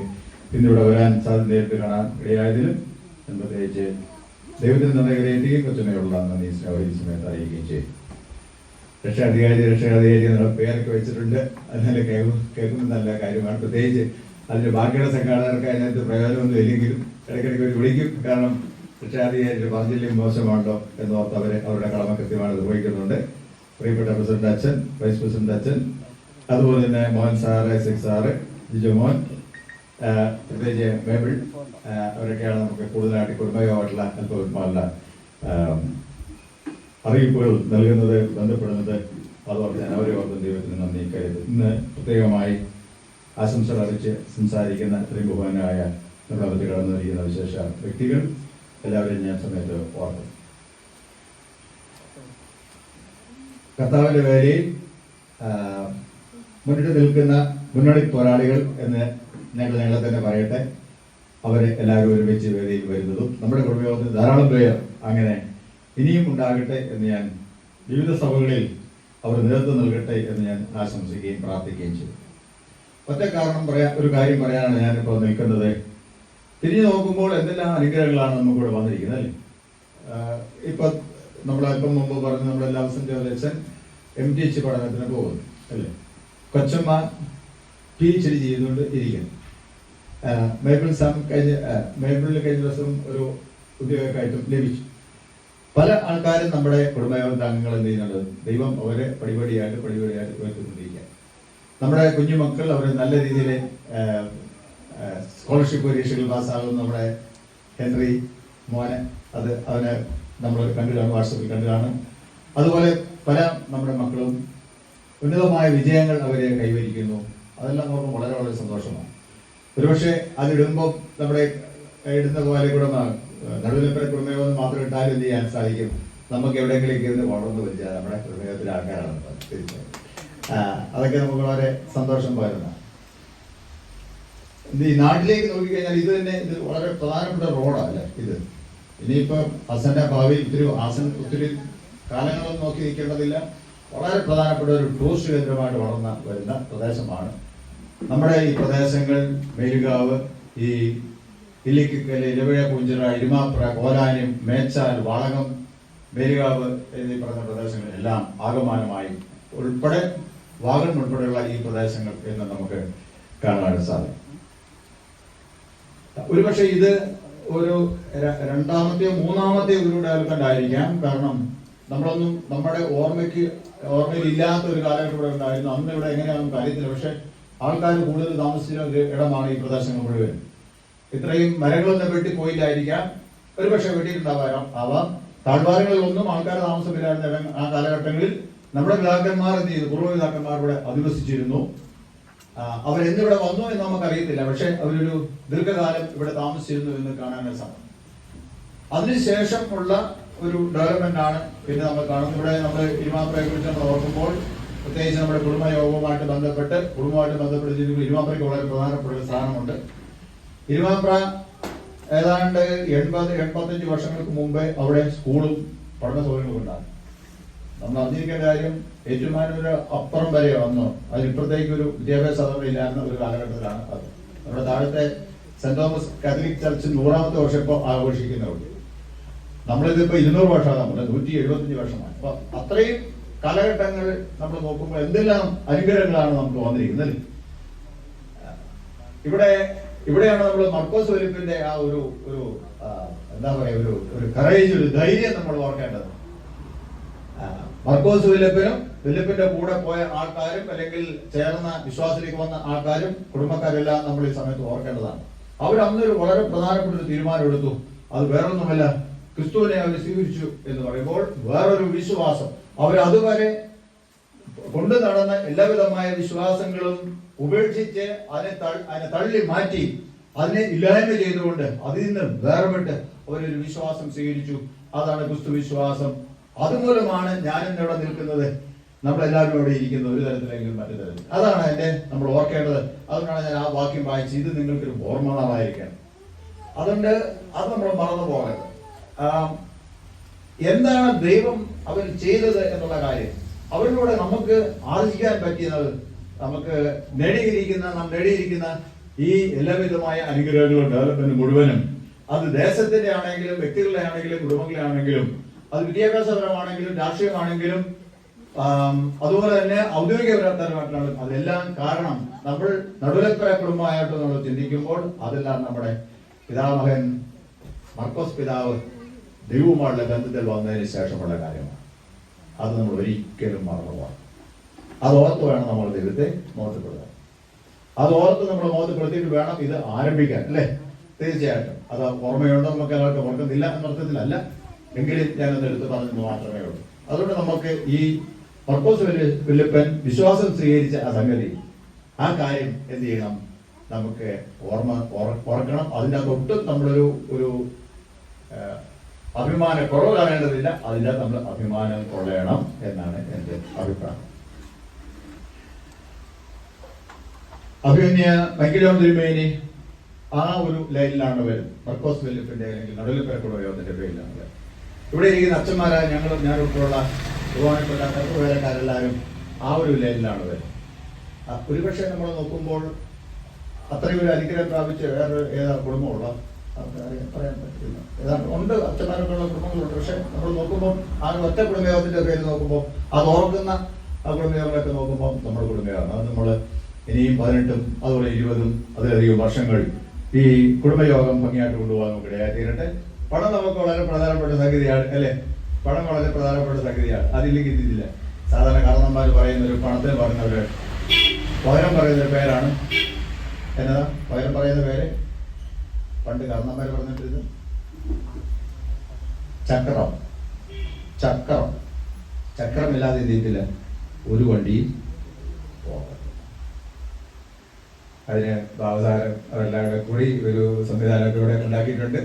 ഇന്നിവിടെ വരാൻ സാധ്യതയായിട്ട് കാണാൻ ഇടയായതിലും പ്രത്യേകിച്ച് ദൈവത്തിന് നന്ദി കരയുകയും കൊച്ചമ്മയുള്ള നന്ദി ഈ സമയത്ത് അറിയിക്കുകയും ചെയ്യും. രക്ഷാധികാരി എന്നുള്ള പേരൊക്കെ വെച്ചിട്ടുണ്ട്. അതിനെ കേൾക്കുന്നത് നല്ല കാര്യമാണ്. പ്രത്യേകിച്ച് അതിന്റെ ബാക്കിയുള്ള സംഘാടകർക്ക് അതിനകത്ത് പ്രയോജനമൊന്നും ഇല്ലെങ്കിലും ഇടയ്ക്കിടയ്ക്ക് ഒരു വിളിക്കും. കാരണം രക്ഷാധികാരിയുടെ പറഞ്ഞില്ലെങ്കിൽ മോശമാണല്ലോ എന്നോർത്ത് അവരുടെ കടമ കൃത്യമായി നിർവഹിക്കുന്നുണ്ട്. പ്രിയപ്പെട്ട പ്രസിഡന്റ് അച്ഛൻ, വൈസ് പ്രസിഡന്റ് അച്ഛൻ, അതുപോലെ തന്നെ Mohan sir, SX sir, Jiju മോൻ, പ്രത്യേകിച്ച് മേബിൾ, അവരൊക്കെയാണ് നമുക്ക് കൂടുതലായിട്ട് കുടുംബയോഗമായിട്ടുള്ള അല്പമായിട്ടുള്ള അറിയിപ്പുകൾ നൽകുന്നത്, ബന്ധപ്പെടുന്നത്. അതോടെ ഞാൻ അവരെ ഓർത്തും ദൈവത്തിന് നന്ദി കരുതുന്നു. ഇന്ന് പ്രത്യേകമായി ആശംസകൾ അറിയിച്ച് സംസാരിക്കുന്ന ഇത്രയും ബഹുമാനായ നമ്മുടെ അതിൽ കടന്നിരിക്കുന്ന വിശേഷ വ്യക്തികൾ എല്ലാവരെയും ഞാൻ സമയത്ത് ഓർക്കും. കർത്താവിന്റെ വേലയിൽ മുന്നിട്ട് നിൽക്കുന്ന മുന്നണി പോരാളികൾ എന്ന് ഞങ്ങളെ തന്നെ പറയട്ടെ. അവരെ എല്ലാവരും ഒരുമിച്ച് വേദിയിൽ വരുന്നതും നമ്മുടെ കുടുംബയോഗത്തിന് ധാരാളം പേർ അങ്ങനെ ഇനിയും ഉണ്ടാകട്ടെ എന്ന് ഞാൻ വിവിധ സഭകളിൽ അവർ നേതൃത്വം നൽകട്ടെ എന്ന് ഞാൻ ആശംസിക്കുകയും പ്രാർത്ഥിക്കുകയും ചെയ്തു. ഒറ്റ ഒരു കാര്യം പറയാനാണ് ഞാനിപ്പോൾ നിൽക്കുന്നത്. തിരിഞ്ഞു നോക്കുമ്പോൾ എന്തെല്ലാം അനുഗ്രഹങ്ങളാണ് നമുക്കിവിടെ വന്നിരിക്കുന്നത് അല്ലേ. ഇപ്പൊ നമ്മളല്പം മുമ്പ് പറഞ്ഞ് നമ്മളെല്ലാം അച്ഛൻ MTH പഠനത്തിന് പോകുന്നു അല്ലേ. കൊച്ചമ്മ PhD ചെയ്തുകൊണ്ട് ഇരിക്കുന്നു. മേബിളിന് കഴിഞ്ഞ ദിവസം ഒരു ഉദ്യോഗക്കായിട്ടും ലഭിച്ചു. പല ആൾക്കാരും നമ്മുടെ കുടുംബയോഗ അംഗങ്ങൾ എന്ത് ചെയ്യുന്നുണ്ട്, ദൈവം അവരെ പടിപടിയായിട്ട് ഉയർത്തിക്കൊണ്ടിരിക്കുക. നമ്മുടെ കുഞ്ഞുമക്കൾ അവർ നല്ല രീതിയിൽ സ്കോളർഷിപ്പ് പരീക്ഷകൾ പാസ്സാകും. നമ്മുടെ ഹെൻറി മോനെ അവനെ നമ്മൾ കണ്ടു കാണും, വാട്സപ്പിൽ കണ്ടു കാണും. അതുപോലെ പല നമ്മുടെ മക്കളും ഉന്നതമായ വിജയങ്ങൾ അവരെ കൈവരിക്കുന്നു. അതെല്ലാം നോക്കുമ്പോൾ വളരെ വളരെ സന്തോഷമാണ്. ഒരുപക്ഷെ അതിടുമ്പോൾ നമ്മുടെ ഇടുന്ന പോലെ കൂടെ നടുവിലപ്പുറ കുടുംബയോഗം മാത്രം ഇട്ടാലും എന്ത് ചെയ്യാൻ സാധിക്കും, നമുക്ക് എവിടെയെങ്കിലും ഇരുന്ന് വളർന്നു വരിച്ചാൽ നമ്മുടെ കുടുംബയോഗത്തിലെ ആൾക്കാരാണ് തീർച്ചയായും. അതൊക്കെ നമുക്ക് വളരെ സന്തോഷം പകരുന്നതാണ്. ഈ നാട്ടിലേക്ക് നോക്കിക്കഴിഞ്ഞാൽ ഇത് വളരെ പ്രധാനപ്പെട്ട റോഡാണ് ഇത്. ഇനിയിപ്പോൾ ഹസന്റെ ഭാവിയിൽ ഒത്തിരി കാലങ്ങളൊന്നും നോക്കി നിൽക്കേണ്ടതില്ല. വളരെ പ്രധാനപ്പെട്ട ഒരു ടൂറിസ്റ്റ് കേന്ദ്രമായിട്ട് വരുന്ന പ്രദേശമാണ്. നമ്മുടെ ഈ പ്രദേശങ്ങൾ മേലുകാവ്, ഈ ഇല്ലിക്കൽ, ഇലവിഴ, കുഞ്ചിറ, ഇരുമാപ്ര, കോലാനം, മേച്ചാൽ, വാളകം, മേലുകാവ് എന്നീ പറഞ്ഞ പ്രദേശങ്ങളെല്ലാം ആകമാനമായി ഉൾപ്പെടെ വാഗൺ ഉൾപ്പെടെയുള്ള ഈ പ്രദേശങ്ങൾ എന്ന് നമുക്ക് കാണാൻ സാധിക്കും. ഒരുപക്ഷെ ഇത് ഒരു രണ്ടാമത്തെയോ മൂന്നാമത്തെയോ ഒരു ഡെവലപ്മെന്റ് ആയിരിക്കാം. കാരണം നമ്മളൊന്നും നമ്മുടെ ഓർമ്മയിൽ ഇല്ലാത്ത ഒരു കാലഘട്ടം ഇവിടെ ഉണ്ടായിരുന്നു. അന്ന് ഇവിടെ എങ്ങനെയാണെന്ന് നമുക്ക് അറിയത്തില്ല. പക്ഷെ ആൾക്കാർ കൂടുതൽ താമസിച്ച ഒരു ഇടമാണ് ഈ പ്രദേശങ്ങൾ മുഴുവൻ. ഇത്രയും മരങ്ങളൊന്നും വെട്ടിപ്പോയില്ലായിരിക്കാം, ഒരുപക്ഷെ വെട്ടിയിട്ടുണ്ടാവാം. താഴ്വാരങ്ങളിലൊന്നും ആൾക്കാർ താമസമില്ലായിരുന്ന ആ കാലഘട്ടങ്ങളിൽ നമ്മുടെ പിതാക്കന്മാർ എന്ത് ചെയ്തു? പൂർവ്വ പിതാക്കന്മാർ ഇവിടെ അധിവസിച്ചിരുന്നു. അവരെന്നിവിടെ വന്നു എന്ന് നമുക്കറിയത്തില്ല. പക്ഷെ അവരൊരു ദീർഘകാലം ഇവിടെ താമസിച്ചിരുന്നു എന്ന് കാണാനായിട്ട് സാധിക്കും. അതിനുശേഷം ഉള്ള ഒരു ഡെവലപ്മെന്റ് ആണ് പിന്നെ നമ്മൾ കാണുന്നത്. ഇവിടെ നമ്മൾ ഇരുമാപ്രയെ കുറിച്ച് നമ്മൾ ഓർക്കുമ്പോൾ പ്രത്യേകിച്ച് നമ്മുടെ കുടുംബയോഗവുമായിട്ട് ബന്ധപ്പെട്ട് ഇരുമാപ്രയ്ക്ക് വളരെ പ്രധാനപ്പെട്ട ഒരു സ്ഥാനമുണ്ട്. ഇരുമാപ്ര ഏതാണ്ട് 80-85 വർഷങ്ങൾക്ക് മുമ്പേ അവിടെ സ്കൂളും പഠന സൗകര്യങ്ങളും ഉണ്ടാകും. നമ്മൾ അറിഞ്ഞിരിക്കേണ്ട കാര്യം, ഏറ്റുമാനൂര് അപ്പുറം വരെ വന്നു, അതിനിപ്പുറത്തേക്ക് ഒരു വിദ്യാഭ്യാസ സാധ്യത ഇല്ലായിരുന്ന ഒരു കാലഘട്ടത്തിലാണ് അത്. നമ്മുടെ താഴത്തെ സെന്റ് തോമസ് കാത്തലിക് ചർച്ച് 100ാമത്തെ വർഷം ഇപ്പോൾ ആഘോഷിക്കുന്നുള്ളൂ. നമ്മളിതിപ്പോ 200 വർഷമാണ്, നമ്മൾ 175 വർഷമാണ്. അപ്പൊ അത്രയും കാലഘട്ടങ്ങൾ നമ്മൾ നോക്കുമ്പോൾ എന്തെല്ലാം അനുഗ്രഹങ്ങളാണ് നമുക്ക് വന്നിരിക്കുന്നത്. ഇവിടെയാണ് നമ്മൾ മർക്കോസ് ഫിലിപ്പിന്റെ ആ ഒരു എന്താ പറയാ ഒരു കറേജ്, ഒരു ധൈര്യം നമ്മൾ ഓർക്കേണ്ടത്. മർക്കോസ് ഫിലിപ്പിന്റെ കൂടെ പോയ ആൾക്കാരും അല്ലെങ്കിൽ ചേർന്ന വിശ്വാസത്തിലേക്ക് വന്ന ആൾക്കാരും കുടുംബക്കാരെല്ലാം നമ്മൾ ഈ സമയത്ത് ഓർക്കേണ്ടതാണ്. അവർ അന്നൊരു വളരെ പ്രധാനപ്പെട്ട ഒരു തീരുമാനം എടുത്തു. അത് വേറൊന്നുമല്ല, ക്രിസ്തുവിനെ അവർ സ്വീകരിച്ചു എന്ന് പറയുമ്പോൾ വേറൊരു വിശ്വാസം, അവർ അതുവരെ കൊണ്ടു നടന്ന എല്ലാവിധമായ വിശ്വാസങ്ങളും ഉപേക്ഷിച്ച് അതിനെ തള്ളി മാറ്റി, അതിനെ ഇല്ലായ്മ ചെയ്തുകൊണ്ട് അതിൽ നിന്ന് വേർപെട്ട് അവരൊരു വിശ്വാസം സ്വീകരിച്ചു. അതാണ് ക്രിസ്തു വിശ്വാസം. അതുമൂലമാണ് ഞാനും ഇവിടെ നിൽക്കുന്നത്, നമ്മളെല്ലാവരും ഇവിടെ ഇരിക്കുന്നത് ഒരു തരത്തിലെങ്കിലും മറ്റു തരത്തിൽ. അതാണ് നമ്മൾ ഓർക്കേണ്ടത്. അതുകൊണ്ടാണ് ഞാൻ ആ വാക്യം വായിച്ച് ഇത് നിങ്ങൾക്കൊരു ഓർമ്മനാളായിരിക്കണം. അതുകൊണ്ട് അത് നമ്മൾ മറന്നു പോകരുത്. എന്താണ് ദൈവം അവർ ചെയ്തത് എന്നുള്ള കാര്യം, അവരിലൂടെ നമുക്ക് ആർജിക്കാൻ പറ്റിയത്, നമുക്ക് നേടിയിരിക്കുന്ന ഈ എല്ലാവിധമായ അനുഗ്രഹങ്ങളും ഡെവലപ്മെന്റ് മുഴുവനും, അത് ദേശത്തിന്റെ ആണെങ്കിലും വ്യക്തികളുടെ ആണെങ്കിലും കുടുംബങ്ങളെ ആണെങ്കിലും, അത് വിദ്യാഭ്യാസപരമാണെങ്കിലും രാഷ്ട്രീയമാണെങ്കിലും അതുപോലെ തന്നെ ഔദ്യോഗികപരമായിട്ടുള്ള, അതെല്ലാം കാരണം നമ്മൾ നടുവലപ്പര കുടുംബമായിട്ട് നമ്മൾ ചിന്തിക്കുമ്പോൾ അതെല്ലാം നമ്മുടെ പിതാമഹൻ മർക്കോസ് പിതാവ് ദൈവവുമായുള്ള ബന്ധത്തിൽ വന്നതിന് ശേഷമുള്ള കാര്യമാണ്. അത് നമ്മൾ ഒരിക്കലും മറന്നുപോകാം. അത് ഓർത്ത് വേണം നമ്മൾ ദൈവത്തെ മോഹപ്പെടുത്താൻ. അത് ഓർത്ത് നമ്മൾ മോഹപ്പെടുത്തിയിട്ട് വേണം ഇത് ആരംഭിക്കാൻ, അല്ലേ? തീർച്ചയായിട്ടും അത് ഓർമ്മയുണ്ടോ നമുക്ക് എല്ലാവർക്കും ഓർക്കുന്നില്ല എന്നർത്ഥത്തിലല്ല, എങ്കിലും ഞാനത് എടുത്ത് പറഞ്ഞെന്ന് മാത്രമേ ഉള്ളൂ. അതുകൊണ്ട് നമുക്ക് ഈ മർക്കോസ് ഫിലിപ്പൻ വിശ്വാസം സ്വീകരിച്ച ആ സംഗതി, ആ കാര്യം എന്ത് ചെയ്യണം, നമുക്ക് ഓർക്കണം. അതിൻ്റെ തൊട്ടും നമ്മളൊരു അഭിമാന കുറവ് കാണേണ്ടതില്ല, അതിൻ്റെ നമ്മൾ അഭിമാനം കൊള്ളണം എന്നാണ് എൻ്റെ അഭിപ്രായം. അഭിമന്യ മൈക്കിലോൺ തിരുമേനി ആ ഒരു ലൈനിലാണ് വരുന്നത്. മർക്കോസ് ഫിലിപ്പിന്റെ അല്ലെങ്കിൽ നടുവലപ്പരക്കുള്ള യോഗത്തിന്റെ പേരിലാണ് വരുന്നത്. ഇവിടെ ഇരിക്കുന്ന അച്ഛന്മാരായ ഞാൻ ഉൾപ്പെടെയുള്ള ബഹുമാനപ്പെട്ട കർത്തവ്യക്കാരെല്ലാവരും ആ ഒരു ലൈനിലാണ് വരുന്നത്. ഒരുപക്ഷെ നമ്മൾ നോക്കുമ്പോൾ അത്രയും ഒരു അനുഗ്രഹം പ്രാപിച്ച് വേറെ ഏതാ കുടുംബമുള്ള പറയാൻ പറ്റില്ല. ഏതാണ്ട് ഉണ്ട്, അച്ഛന്മാരൊക്കെയുള്ള കുടുംബങ്ങളുണ്ട്. പക്ഷെ നമ്മൾ നോക്കുമ്പോൾ ആ ഒറ്റ കുടുംബയോഗത്തിന്റെ പേര് നോക്കുമ്പോൾ അത് ഓർക്കുന്ന ആ കുടുംബയോഗങ്ങളൊക്കെ നോക്കുമ്പോൾ നമ്മുടെ കുടുംബയോഗമാണ്. അത് നമ്മൾ ഇനിയും 18ഉം അതുപോലെ 20ഉം അതിലധികം വർഷങ്ങൾ ഈ കുടുംബയോഗം ഭംഗിയായിട്ട് കൊണ്ടുപോകാൻ നമുക്ക് ഇടയായിത്തീരട്ടെ. പണം നമുക്ക് വളരെ പ്രധാനപ്പെട്ട സംഗതിയാണ്, അല്ലെ? പണം വളരെ പ്രധാനപ്പെട്ട സംഗതിയാണ്. അതില്ലെങ്കിൽ ഇതില്ല. സാധാരണ കാരണന്മാർ പറയുന്നൊരു പണത്തിന് പറയുന്നവര് പകരം പറയുന്നൊരു പേരാണ് എന്നതാ പകരം പറയുന്ന പേര്? പണ്ട് കാരണന്മാർ പറഞ്ഞിട്ടിരുന്നു ചക്രം. ചക്രമില്ലാതെ ഇതില്ല ഒരു വണ്ടിയും പോകാം. അതിന് ബാബുസാരം അതെല്ലാം കൂടി ഒരു സംവിധാനമൊക്കെ ഇവിടെ ഉണ്ടാക്കിയിട്ടുണ്ട്.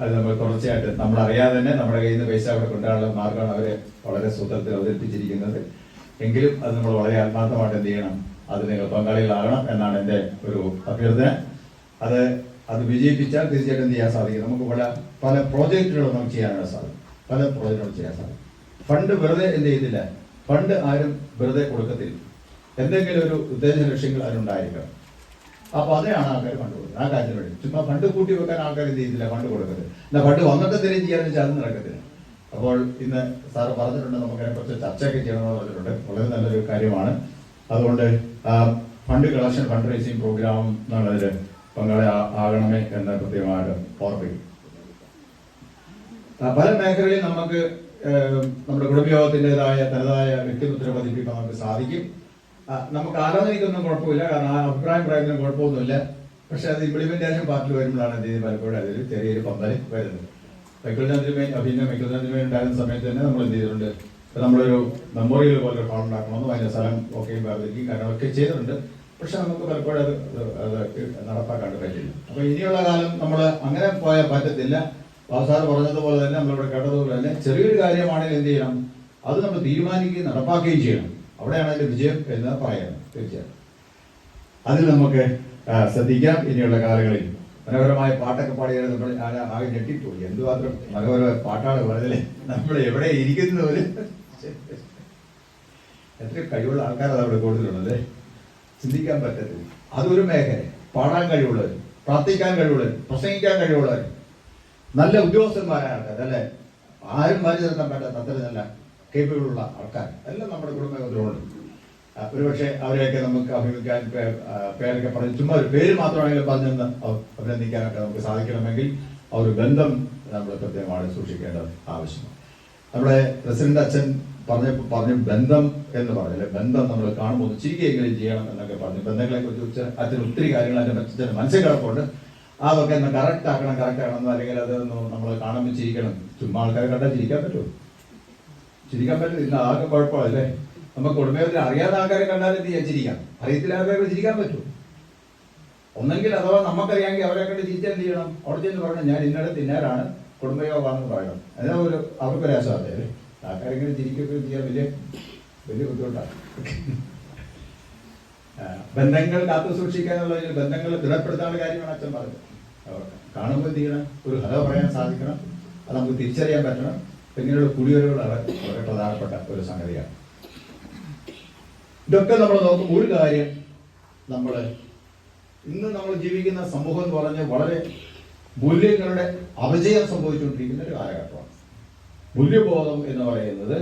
അത് നമ്മൾ തുടർച്ചയായിട്ട് നമ്മൾ അറിയാതെ തന്നെ നമ്മുടെ കയ്യിൽ നിന്ന് പൈസ അവിടെ കൊണ്ടുവരാനുള്ള മാർഗമാണ് അവരെ വളരെ സൂത്രത്തിൽ അവതരിപ്പിച്ചിരിക്കുന്നത്. എങ്കിലും അത് നമ്മൾ വളരെ ആത്മാർത്ഥമായിട്ട് എന്ത് ചെയ്യണം, അതിന് പങ്കാളികളാകണം എന്നാണ് എൻ്റെ ഒരു അഭ്യർത്ഥന. അത് വിജയിപ്പിച്ചാൽ തീർച്ചയായിട്ടും എന്ത് ചെയ്യാൻ സാധിക്കും, നമുക്ക് പല പ്രോജക്റ്റുകളും നമുക്ക് ചെയ്യാനായിട്ട് സാധിക്കും. ഫണ്ട് വെറുതെ എന്ത് ചെയ്തില്ല, ഫണ്ട് ആരും വെറുതെ കൊടുക്കത്തില്ല. എന്തെങ്കിലും ഒരു ഉദ്ദേശ ലക്ഷ്യങ്ങൾ അതിനുണ്ടായിരിക്കണം. അപ്പൊ അതിനാണ് ആൾക്കാർ ഫണ്ട് കൊടുക്കുന്നത്. ആ കാര്യത്തിന് വേണ്ടി ചുമ്മാ ഫണ്ട് കൂട്ടി വെക്കാൻ ആൾക്കാർ എന്ത് ചെയ്തില്ല, ഫണ്ട് കൊടുക്കുന്നത്. എന്നാൽ ഫണ്ട് വന്നിട്ട് തരും ചെയ്യാന്ന് വെച്ചാൽ അത് നടക്കത്തില്ല. അപ്പോൾ ഇന്ന് സാറ് പറഞ്ഞിട്ടുണ്ട്, നമുക്ക് അതിനെക്കുറിച്ച് ചർച്ചയൊക്കെ ചെയ്യണമെന്ന് പറഞ്ഞിട്ടുണ്ട്. വളരെ നല്ലൊരു കാര്യമാണ്. അതുകൊണ്ട് fund collection, fund raising program എന്നുള്ളതിൽ പങ്കാളി ആകണമേ എന്ന് പ്രത്യേകമായിട്ട് ഓർപ്പിക്കും. പല മേഖലകളിൽ നമുക്ക് നമ്മുടെ കുടുംബയോഗത്തിൻ്റെതായ തനതായ വ്യക്തിമുദ്ര പതിപ്പിക്കാൻ നമുക്ക് സാധിക്കും. നമുക്ക് ആലോചനയ്ക്കൊന്നും കുഴപ്പമില്ല, കാരണം ആ അഭിപ്രായം പറയുന്നതിന് കുഴപ്പമൊന്നുമില്ല. പക്ഷെ അത് ഇംപ്ലിമെന്റേഷൻ പാർട്ടിൽ വരുമ്പോഴാണ് എന്ത് ചെയ്ത് പലപ്പോഴും അതിൽ ചെറിയൊരു പന്തല് വരുന്നത്. മെക്കിൾചന്ദ്രമേ ഉണ്ടായിരുന്ന സമയത്ത് തന്നെ നമ്മൾ എന്ത് ചെയ്തിട്ടുണ്ട്, നമ്മളൊരു മെമ്മോറിയൽ പോലെ ഒരു ഹാൾ ഉണ്ടാക്കണമെന്നും അതിന്റെ സ്ഥലം ഒക്കെയും വേർതിരിക്കും കാര്യങ്ങളൊക്കെ ചെയ്തിട്ടുണ്ട്. പക്ഷെ നമുക്ക് പലപ്പോഴും അത് നടപ്പാക്കാണ്ട് പറ്റില്ല. അപ്പൊ ഇനിയുള്ള കാലം നമ്മൾ അങ്ങനെ പോയാൽ പറ്റത്തില്ല. ബാബുസാർ പറഞ്ഞതുപോലെ തന്നെ, നമ്മളിവിടെ കേട്ടതുപോലെ തന്നെ, ചെറിയൊരു കാര്യമാണെങ്കിൽ എന്ത് ചെയ്യണം, അത് നമ്മൾ തീരുമാനിക്കുകയും നടപ്പാക്കുകയും ചെയ്യണം. അവിടെയാണ് അതിന്റെ വിജയം എന്ന് പറയുന്നത്. തീർച്ചയായും അതിൽ നമുക്ക് ശ്രദ്ധിക്കാം. ഇനിയുള്ള കാലങ്ങളിൽ മനോഹരമായ പാട്ടൊക്കെ പാടിയത് നമ്മൾ ആകെ ഞെട്ടിപ്പോയി. എന്തുമാത്രം മനോഹരമായ പാട്ടാണ് പറഞ്ഞത്. നമ്മൾ എവിടെ ഇരിക്കുന്നവര് എത്ര കഴിവുള്ള ആൾക്കാരാണ് അവിടെ കൂടുതലുള്ളത്, ചിന്തിക്കാൻ പറ്റത്തില്ല. അതൊരു മേഖല. പാടാൻ കഴിവുള്ളവർ, പ്രാർത്ഥിക്കാൻ കഴിവുള്ളവർ, പ്രസംഗിക്കാൻ കഴിവുള്ളവർ, നല്ല ഉദ്യോഗസ്ഥന്മാരായ ആൾക്കാർ, അല്ലെ, ആരും മാറ്റി നിർത്താൻ പറ്റാത്ത അത്ര നല്ല കേൾവിയുള്ള ആൾക്കാർ എല്ലാം നമ്മുടെ കുടുംബത്തിലുണ്ട്. ഒരുപക്ഷെ അവരെയൊക്കെ നമുക്ക് അഭിമുഖിക്കാൻ പേരൊക്കെ പറഞ്ഞ് ചുമ്മാ ഒരു പേര് മാത്രമാണെങ്കിലും പറഞ്ഞെന്ന് അഭിനന്ദിക്കാനൊക്കെ നമുക്ക് സാധിക്കണമെങ്കിൽ ആ ഒരു ബന്ധം നമ്മൾ കൃത്യമായി സൂക്ഷിക്കേണ്ടത് ആവശ്യമാണ്. നമ്മുടെ പ്രസിഡന്റ് അച്ഛൻ പറഞ്ഞു ബന്ധം എന്ന് പറഞ്ഞില്ലേ, ബന്ധം നമ്മൾ കാണുമ്പോൾ ചിരിക്കുകയെങ്കിലും ചെയ്യണം എന്നൊക്കെ പറഞ്ഞു. ബന്ധങ്ങളെ കുറിച്ച് അച്ഛൻ ഒത്തിരി കാര്യങ്ങൾ അതിന്റെ അച്ഛന് മനസ്സിൽ കിടപ്പുണ്ട്. അതൊക്കെ ഒന്ന് കറക്റ്റ് ആക്കണം, അല്ലെങ്കിൽ അതൊന്ന് നമ്മൾ കാണുമ്പോൾ ചിരിക്കണം. ചുമ്മാ ആൾക്കാരെ കണ്ടാൽ ചിരിക്കാൻ പറ്റുമോ? ചിരിക്കാൻ പറ്റില്ല. ആകെ കുഴപ്പമല്ലേ. നമുക്ക് കുടുംബത്തിൽ അറിയാത്ത ആൾക്കാരെ കണ്ടാലും ചിരിക്കാം, അറിയത്തില്ല ആൾക്കാരെ ചിരിക്കാൻ പറ്റുമോ? ഒന്നെങ്കിൽ അഥവാ നമുക്കറിയാമെങ്കിൽ അവരെ കണ്ട് ചിരിച്ചാൽ എന്ത് ചെയ്യണം, അവിടെ ചെന്ന് പറയണം, ഞാൻ ഇന്നടത്ത് ഇന്നാരാണ്, കുടുംബയോഗമാണെന്ന് പറയണം. അതിനാ ഒരു അവർക്കൊരു ആശ്വാസം അല്ലേ. ആൾക്കാരെങ്കിലും ചിരിക്കുകയൊക്കെ ചെയ്യാൻ വലിയ ബുദ്ധിമുട്ടാണ്. ബന്ധങ്ങൾ കാത്തു സൂക്ഷിക്കാനുള്ള ബന്ധങ്ങൾ ദൃഢപ്പെടുത്താനുള്ള കാര്യമാണ് അച്ഛൻ പറഞ്ഞത്. കാണുമ്പോൾ എന്ത് ചെയ്യണം, ഒരു ഹലോ പറയാൻ സാധിക്കണം, അത് നമുക്ക് തിരിച്ചറിയാൻ പറ്റണം. ഇങ്ങനെയുള്ള കുടിവരവുകളാണ് വളരെ പ്രധാനപ്പെട്ട ഒരു സംഗതിയാണ്. ഇതൊക്കെ നമ്മൾ നോക്കുമ്പോൾ ഒരു കാര്യം, ഇന്ന് നമ്മൾ ജീവിക്കുന്ന സമൂഹം എന്ന് പറഞ്ഞാൽ വളരെ മൂല്യങ്ങളുടെ അപജയം സംഭവിച്ചുകൊണ്ടിരിക്കുന്ന ഒരു കാലഘട്ടമാണ്. മൂല്യബോധം എന്ന് പറയുന്നത്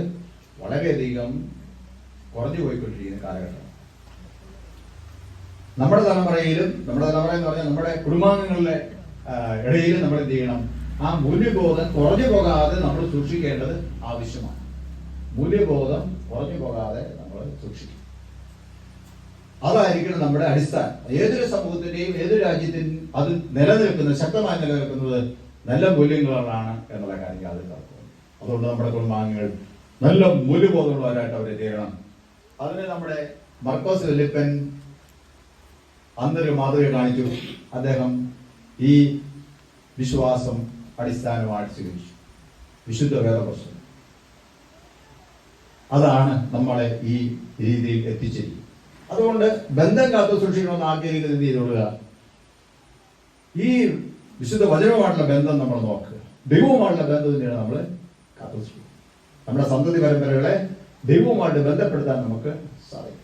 വളരെയധികം കുറഞ്ഞു പോയിക്കൊണ്ടിരിക്കുന്ന കാലഘട്ടമാണ്. നമ്മുടെ തലമുറ എന്ന് പറഞ്ഞാൽ നമ്മുടെ കുടുംബാംഗങ്ങളുടെ ഇടയിൽ നമ്മൾ എന്ത് ചെയ്യണം, ആ മൂല്യബോധം കുറഞ്ഞു പോകാതെ നമ്മൾ സൂക്ഷിക്കേണ്ടത് ആവശ്യമാണ്. മൂല്യബോധം കുറഞ്ഞു പോകാതെ നമ്മൾ സൂക്ഷിക്കും. അതായിരിക്കണം നമ്മുടെ അടിസ്ഥാനം. ഏതൊരു സമൂഹത്തിന്റെയും ഏതൊരു രാജ്യത്തിനും അത് നിലനിൽക്കുന്നത്, ശക്തമായി നിലനിൽക്കുന്നത് നല്ല മൂല്യങ്ങളാണ് എന്നുള്ള കാര്യം യാതൊരു തർക്കവും. അതുകൊണ്ട് നമ്മുടെ കുടുംബാംഗങ്ങൾ നല്ല മൂല്യബോധമുള്ളവരായിട്ട് അവരെ ചെയ്യണം. അതിന് നമ്മുടെ മർക്കോസ് വെല്ലിപ്പൻ അന്നൊരു മാതൃക കാണിച്ചു. അദ്ദേഹം ഈ വിശ്വാസം അടിസ്ഥാനമായിട്ട് സ്വീകരിച്ചു, വിശുദ്ധ വേദപുസ്തകം. അതാണ് നമ്മളെ ഈ രീതിയിൽ എത്തിച്ചിരിക്കുന്നത്. അതുകൊണ്ട് ബന്ധം കാത്തു സൂക്ഷിക്കണമെന്ന് ആഗ്രഹിക്കുന്നത് എന്ത് ചെയ്തോളുക, ഈ വിശുദ്ധ വചനവുമായിട്ടുള്ള ബന്ധം നമ്മൾ നോക്കുക, ദൈവവുമായിട്ടുള്ള ബന്ധം തന്നെയാണ് നമ്മൾ കാത്തു സൂക്ഷിക്കുക. നമ്മുടെ സന്തതി പരമ്പരകളെ ദൈവവുമായിട്ട് ബന്ധപ്പെടുത്താൻ നമുക്ക് സാധിക്കും.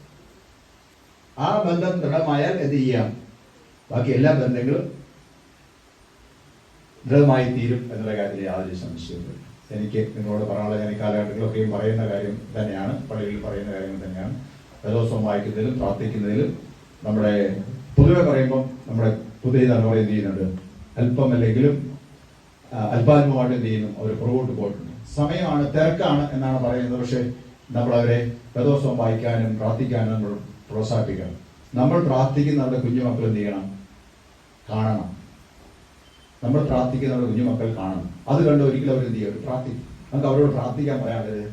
ആ ബന്ധം ദൃഢമായാൽ എന്ത് ചെയ്യാം, ബാക്കി എല്ലാ ബന്ധങ്ങളും ദൃഢമായി തീരും എന്നുള്ള കാര്യത്തിൽ യാതൊരു സംശയമില്ല. എനിക്ക് നിങ്ങളോട് പറയാനുള്ള, ഞാൻ ഈ കാലഘട്ടങ്ങളൊക്കെയും പറയുന്ന കാര്യം തന്നെയാണ്, പള്ളികളിൽ പറയുന്ന കാര്യം തന്നെയാണ്. വേദോത്സവം വായിക്കുന്നതിലും പ്രാർത്ഥിക്കുന്നതിലും നമ്മുടെ പൊതുവെ പറയുമ്പം നമ്മുടെ പുതിയ തലമുറ എന്ത് ചെയ്യുന്നുണ്ട്, അല്പമല്ലെങ്കിലും അല്പാൽപമായിട്ട് എന്ത് ചെയ്യുന്നു, അവർ പുറകോട്ട് പോയിട്ടുണ്ട്. സമയമാണ്, തിരക്കാണ് എന്നാണ് പറയുന്നത്. പക്ഷേ നമ്മളവരെ വേദോത്സവം വായിക്കാനും പ്രാർത്ഥിക്കാനും നമ്മൾ പ്രോത്സാഹിപ്പിക്കണം. നമ്മൾ പ്രാർത്ഥിക്കുന്ന നമ്മുടെ കുഞ്ഞുമക്കൾ എന്ത് ചെയ്യണം, കാണണം. നമ്മൾ പ്രാർത്ഥിക്കുന്ന നമ്മുടെ കുഞ്ഞുമക്കൾ കാണണം. അത് കണ്ട് ഒരിക്കലും അവർ എന്ത് ചെയ്യും, പ്രാർത്ഥിക്കും. നമുക്ക് അവരോട് പ്രാർത്ഥിക്കാൻ പറയാനുള്ളത്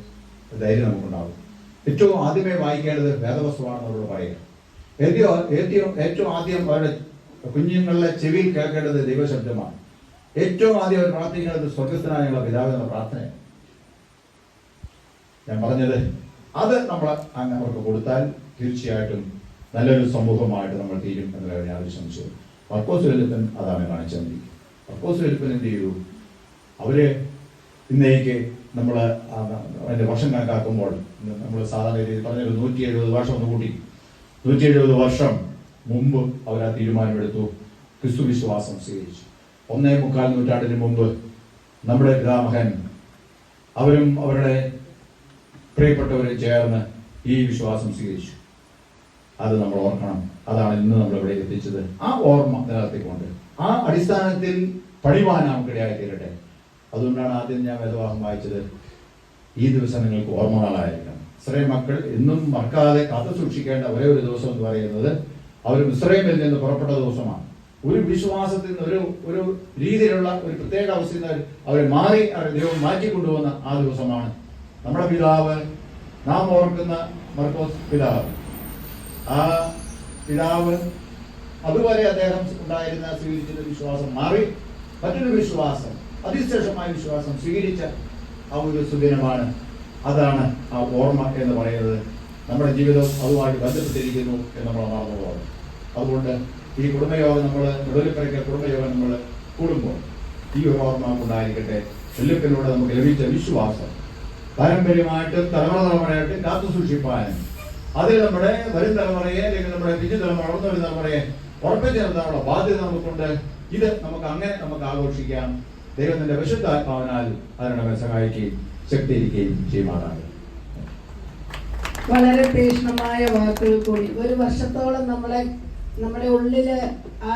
ധൈര്യം നമുക്കുണ്ടാവും. ഏറ്റവും ആദ്യമേ വായിക്കേണ്ടത് വേദപുസ്തകമാണെന്ന് അവരോട് പറയുക. ഏറ്റവും ആദ്യം അവരുടെ കുഞ്ഞുങ്ങളുടെ ചെവിയിൽ കേൾക്കേണ്ടത് ദൈവശബ്ദമാണ്. ഏറ്റവും ആദ്യം അവർ പ്രാർത്ഥിക്കേണ്ടത് സ്വർഗസ്ഥനായ ഞങ്ങളുടെ പിതാവ് എന്ന പ്രാർത്ഥനയാണ്. ഞാൻ പറഞ്ഞത് അത് നമ്മൾ അങ്ങ് അവർക്ക് കൊടുത്താൽ തീർച്ചയായിട്ടും നല്ലൊരു സമൂഹമായിട്ട് നമ്മൾ തീരും എന്നുള്ള യാതൊരു സംശയവും. മർക്കോസ് വെല്ലിപ്പൻ അതാണ് കാണിച്ചത്. മർക്കോസ് വെല്ലിപ്പൻ എന്ത് ചെയ്തു, അവര് ഇന്നേക്ക് നമ്മൾ അതിന്റെ വർഷം കണക്കാക്കുമ്പോൾ നമ്മൾ സാധാരണ രീതിയിൽ പറഞ്ഞൊരു 170 വർഷം ഒന്ന് കൂട്ടി 170 വർഷം മുമ്പ് അവർ ആ തീരുമാനമെടുത്തു, ക്രിസ്തു വിശ്വാസം സ്വീകരിച്ചു. 1.25 നൂറ്റാണ്ടിന് മുമ്പ് നമ്മുടെ പിതാമഹൻ അവരും അവരുടെ പ്രിയപ്പെട്ടവരും ചേർന്ന് ഈ വിശ്വാസം സ്വീകരിച്ചു. അത് നമ്മൾ ഓർക്കണം. അതാണ് ഇന്ന് നമ്മൾ ഇവിടെ എത്തിച്ചത്. ആ ഓർമ്മ നിലനിർത്തിക്കൊണ്ട് ആ അടിസ്ഥാനത്തിൽ പണിവാൻ നമുക്കിടയായി തീരട്ടെ. അതുകൊണ്ടാണ് ആദ്യം ഞാൻ വേദവാഹം വായിച്ചത്. ഈ ദിവസം നിങ്ങൾക്ക് ഓർമ്മകളായിരിക്കണം. ഇസ്രായേൽ മക്കൾ എന്നും മറക്കാതെ കാത്തു സൂക്ഷിക്കേണ്ട ഒരേ ഒരു ദിവസം എന്ന് പറയുന്നത് അവർ മിസ്രൈമിൽ നിന്ന് പുറപ്പെട്ട ദിവസമാണ്. ഒരു വിശ്വാസത്തിൽ നിന്ന് ഒരു രീതിയിലുള്ള ഒരു പ്രത്യേക അവസ്ഥയിൽ നിന്ന് അവരെ ദൈവം മാറ്റിക്കൊണ്ടുവന്ന ആ ദിവസമാണ്. നമ്മുടെ പിതാവ്, നാം ഓർക്കുന്ന മർക്കോസ് പിതാവ്, ആ പിതാവ് അതുവരെ അദ്ദേഹം ഉണ്ടായിരുന്ന സ്വീകരിച്ചിരുന്ന വിശ്വാസം മാറി മറ്റൊരു വിശ്വാസം, അതിശേഷമായ വിശ്വാസം സ്വീകരിച്ച ആ ഒരു സുദിനമാണ്. അതാണ് ആ ഓർമ്മ എന്ന് പറയുന്നത്. നമ്മുടെ ജീവിതം അതുമായിട്ട് ബന്ധപ്പെട്ടിരിക്കുന്നു എന്ന് നമ്മൾ മറന്നു പോകുന്നു. അതുകൊണ്ട് ഈ കുടുംബയോഗം നമ്മൾ നെടുവലിപ്പുറയ്ക്ക് കുടുംബയോഗം നമ്മൾ കൂടുമ്പോൾ ഈ ഒരു ഓർമ്മ ഉണ്ടായിരിക്കട്ടെ. വെള്ളിപ്പിലൂടെ നമുക്ക് ലഭിച്ച വിശ്വാസം പാരമ്പര്യമായിട്ട് തലമുറയായിട്ട് കാത്തു സൂക്ഷിപ്പാനും അതിൽ നമ്മുടെ വരും തലമുറയെ അല്ലെങ്കിൽ നമ്മുടെ പിഞ്ചുതലമുറ വളർന്നു വരുന്ന തലമുറയെ ഉറപ്പിച്ചു നിർത്താനുള്ള ബാധ്യത നമുക്കുണ്ട്. ഇത് നമുക്ക് ആഘോഷിക്കാം. ദൈവത്തിന്റെ വിശുദ്ധാത്മാവിനാൽ അതിനെ സഹായിക്കുകയും ശക്തിയിരിക്കുകയും ചെയ്യുമാറാണ്. വളരെ തീക്ഷ്ണമായ വാക്കുകൾ കൂടി. ഒരു വർഷത്തോളം നമ്മുടെ ഉള്ളില് ആ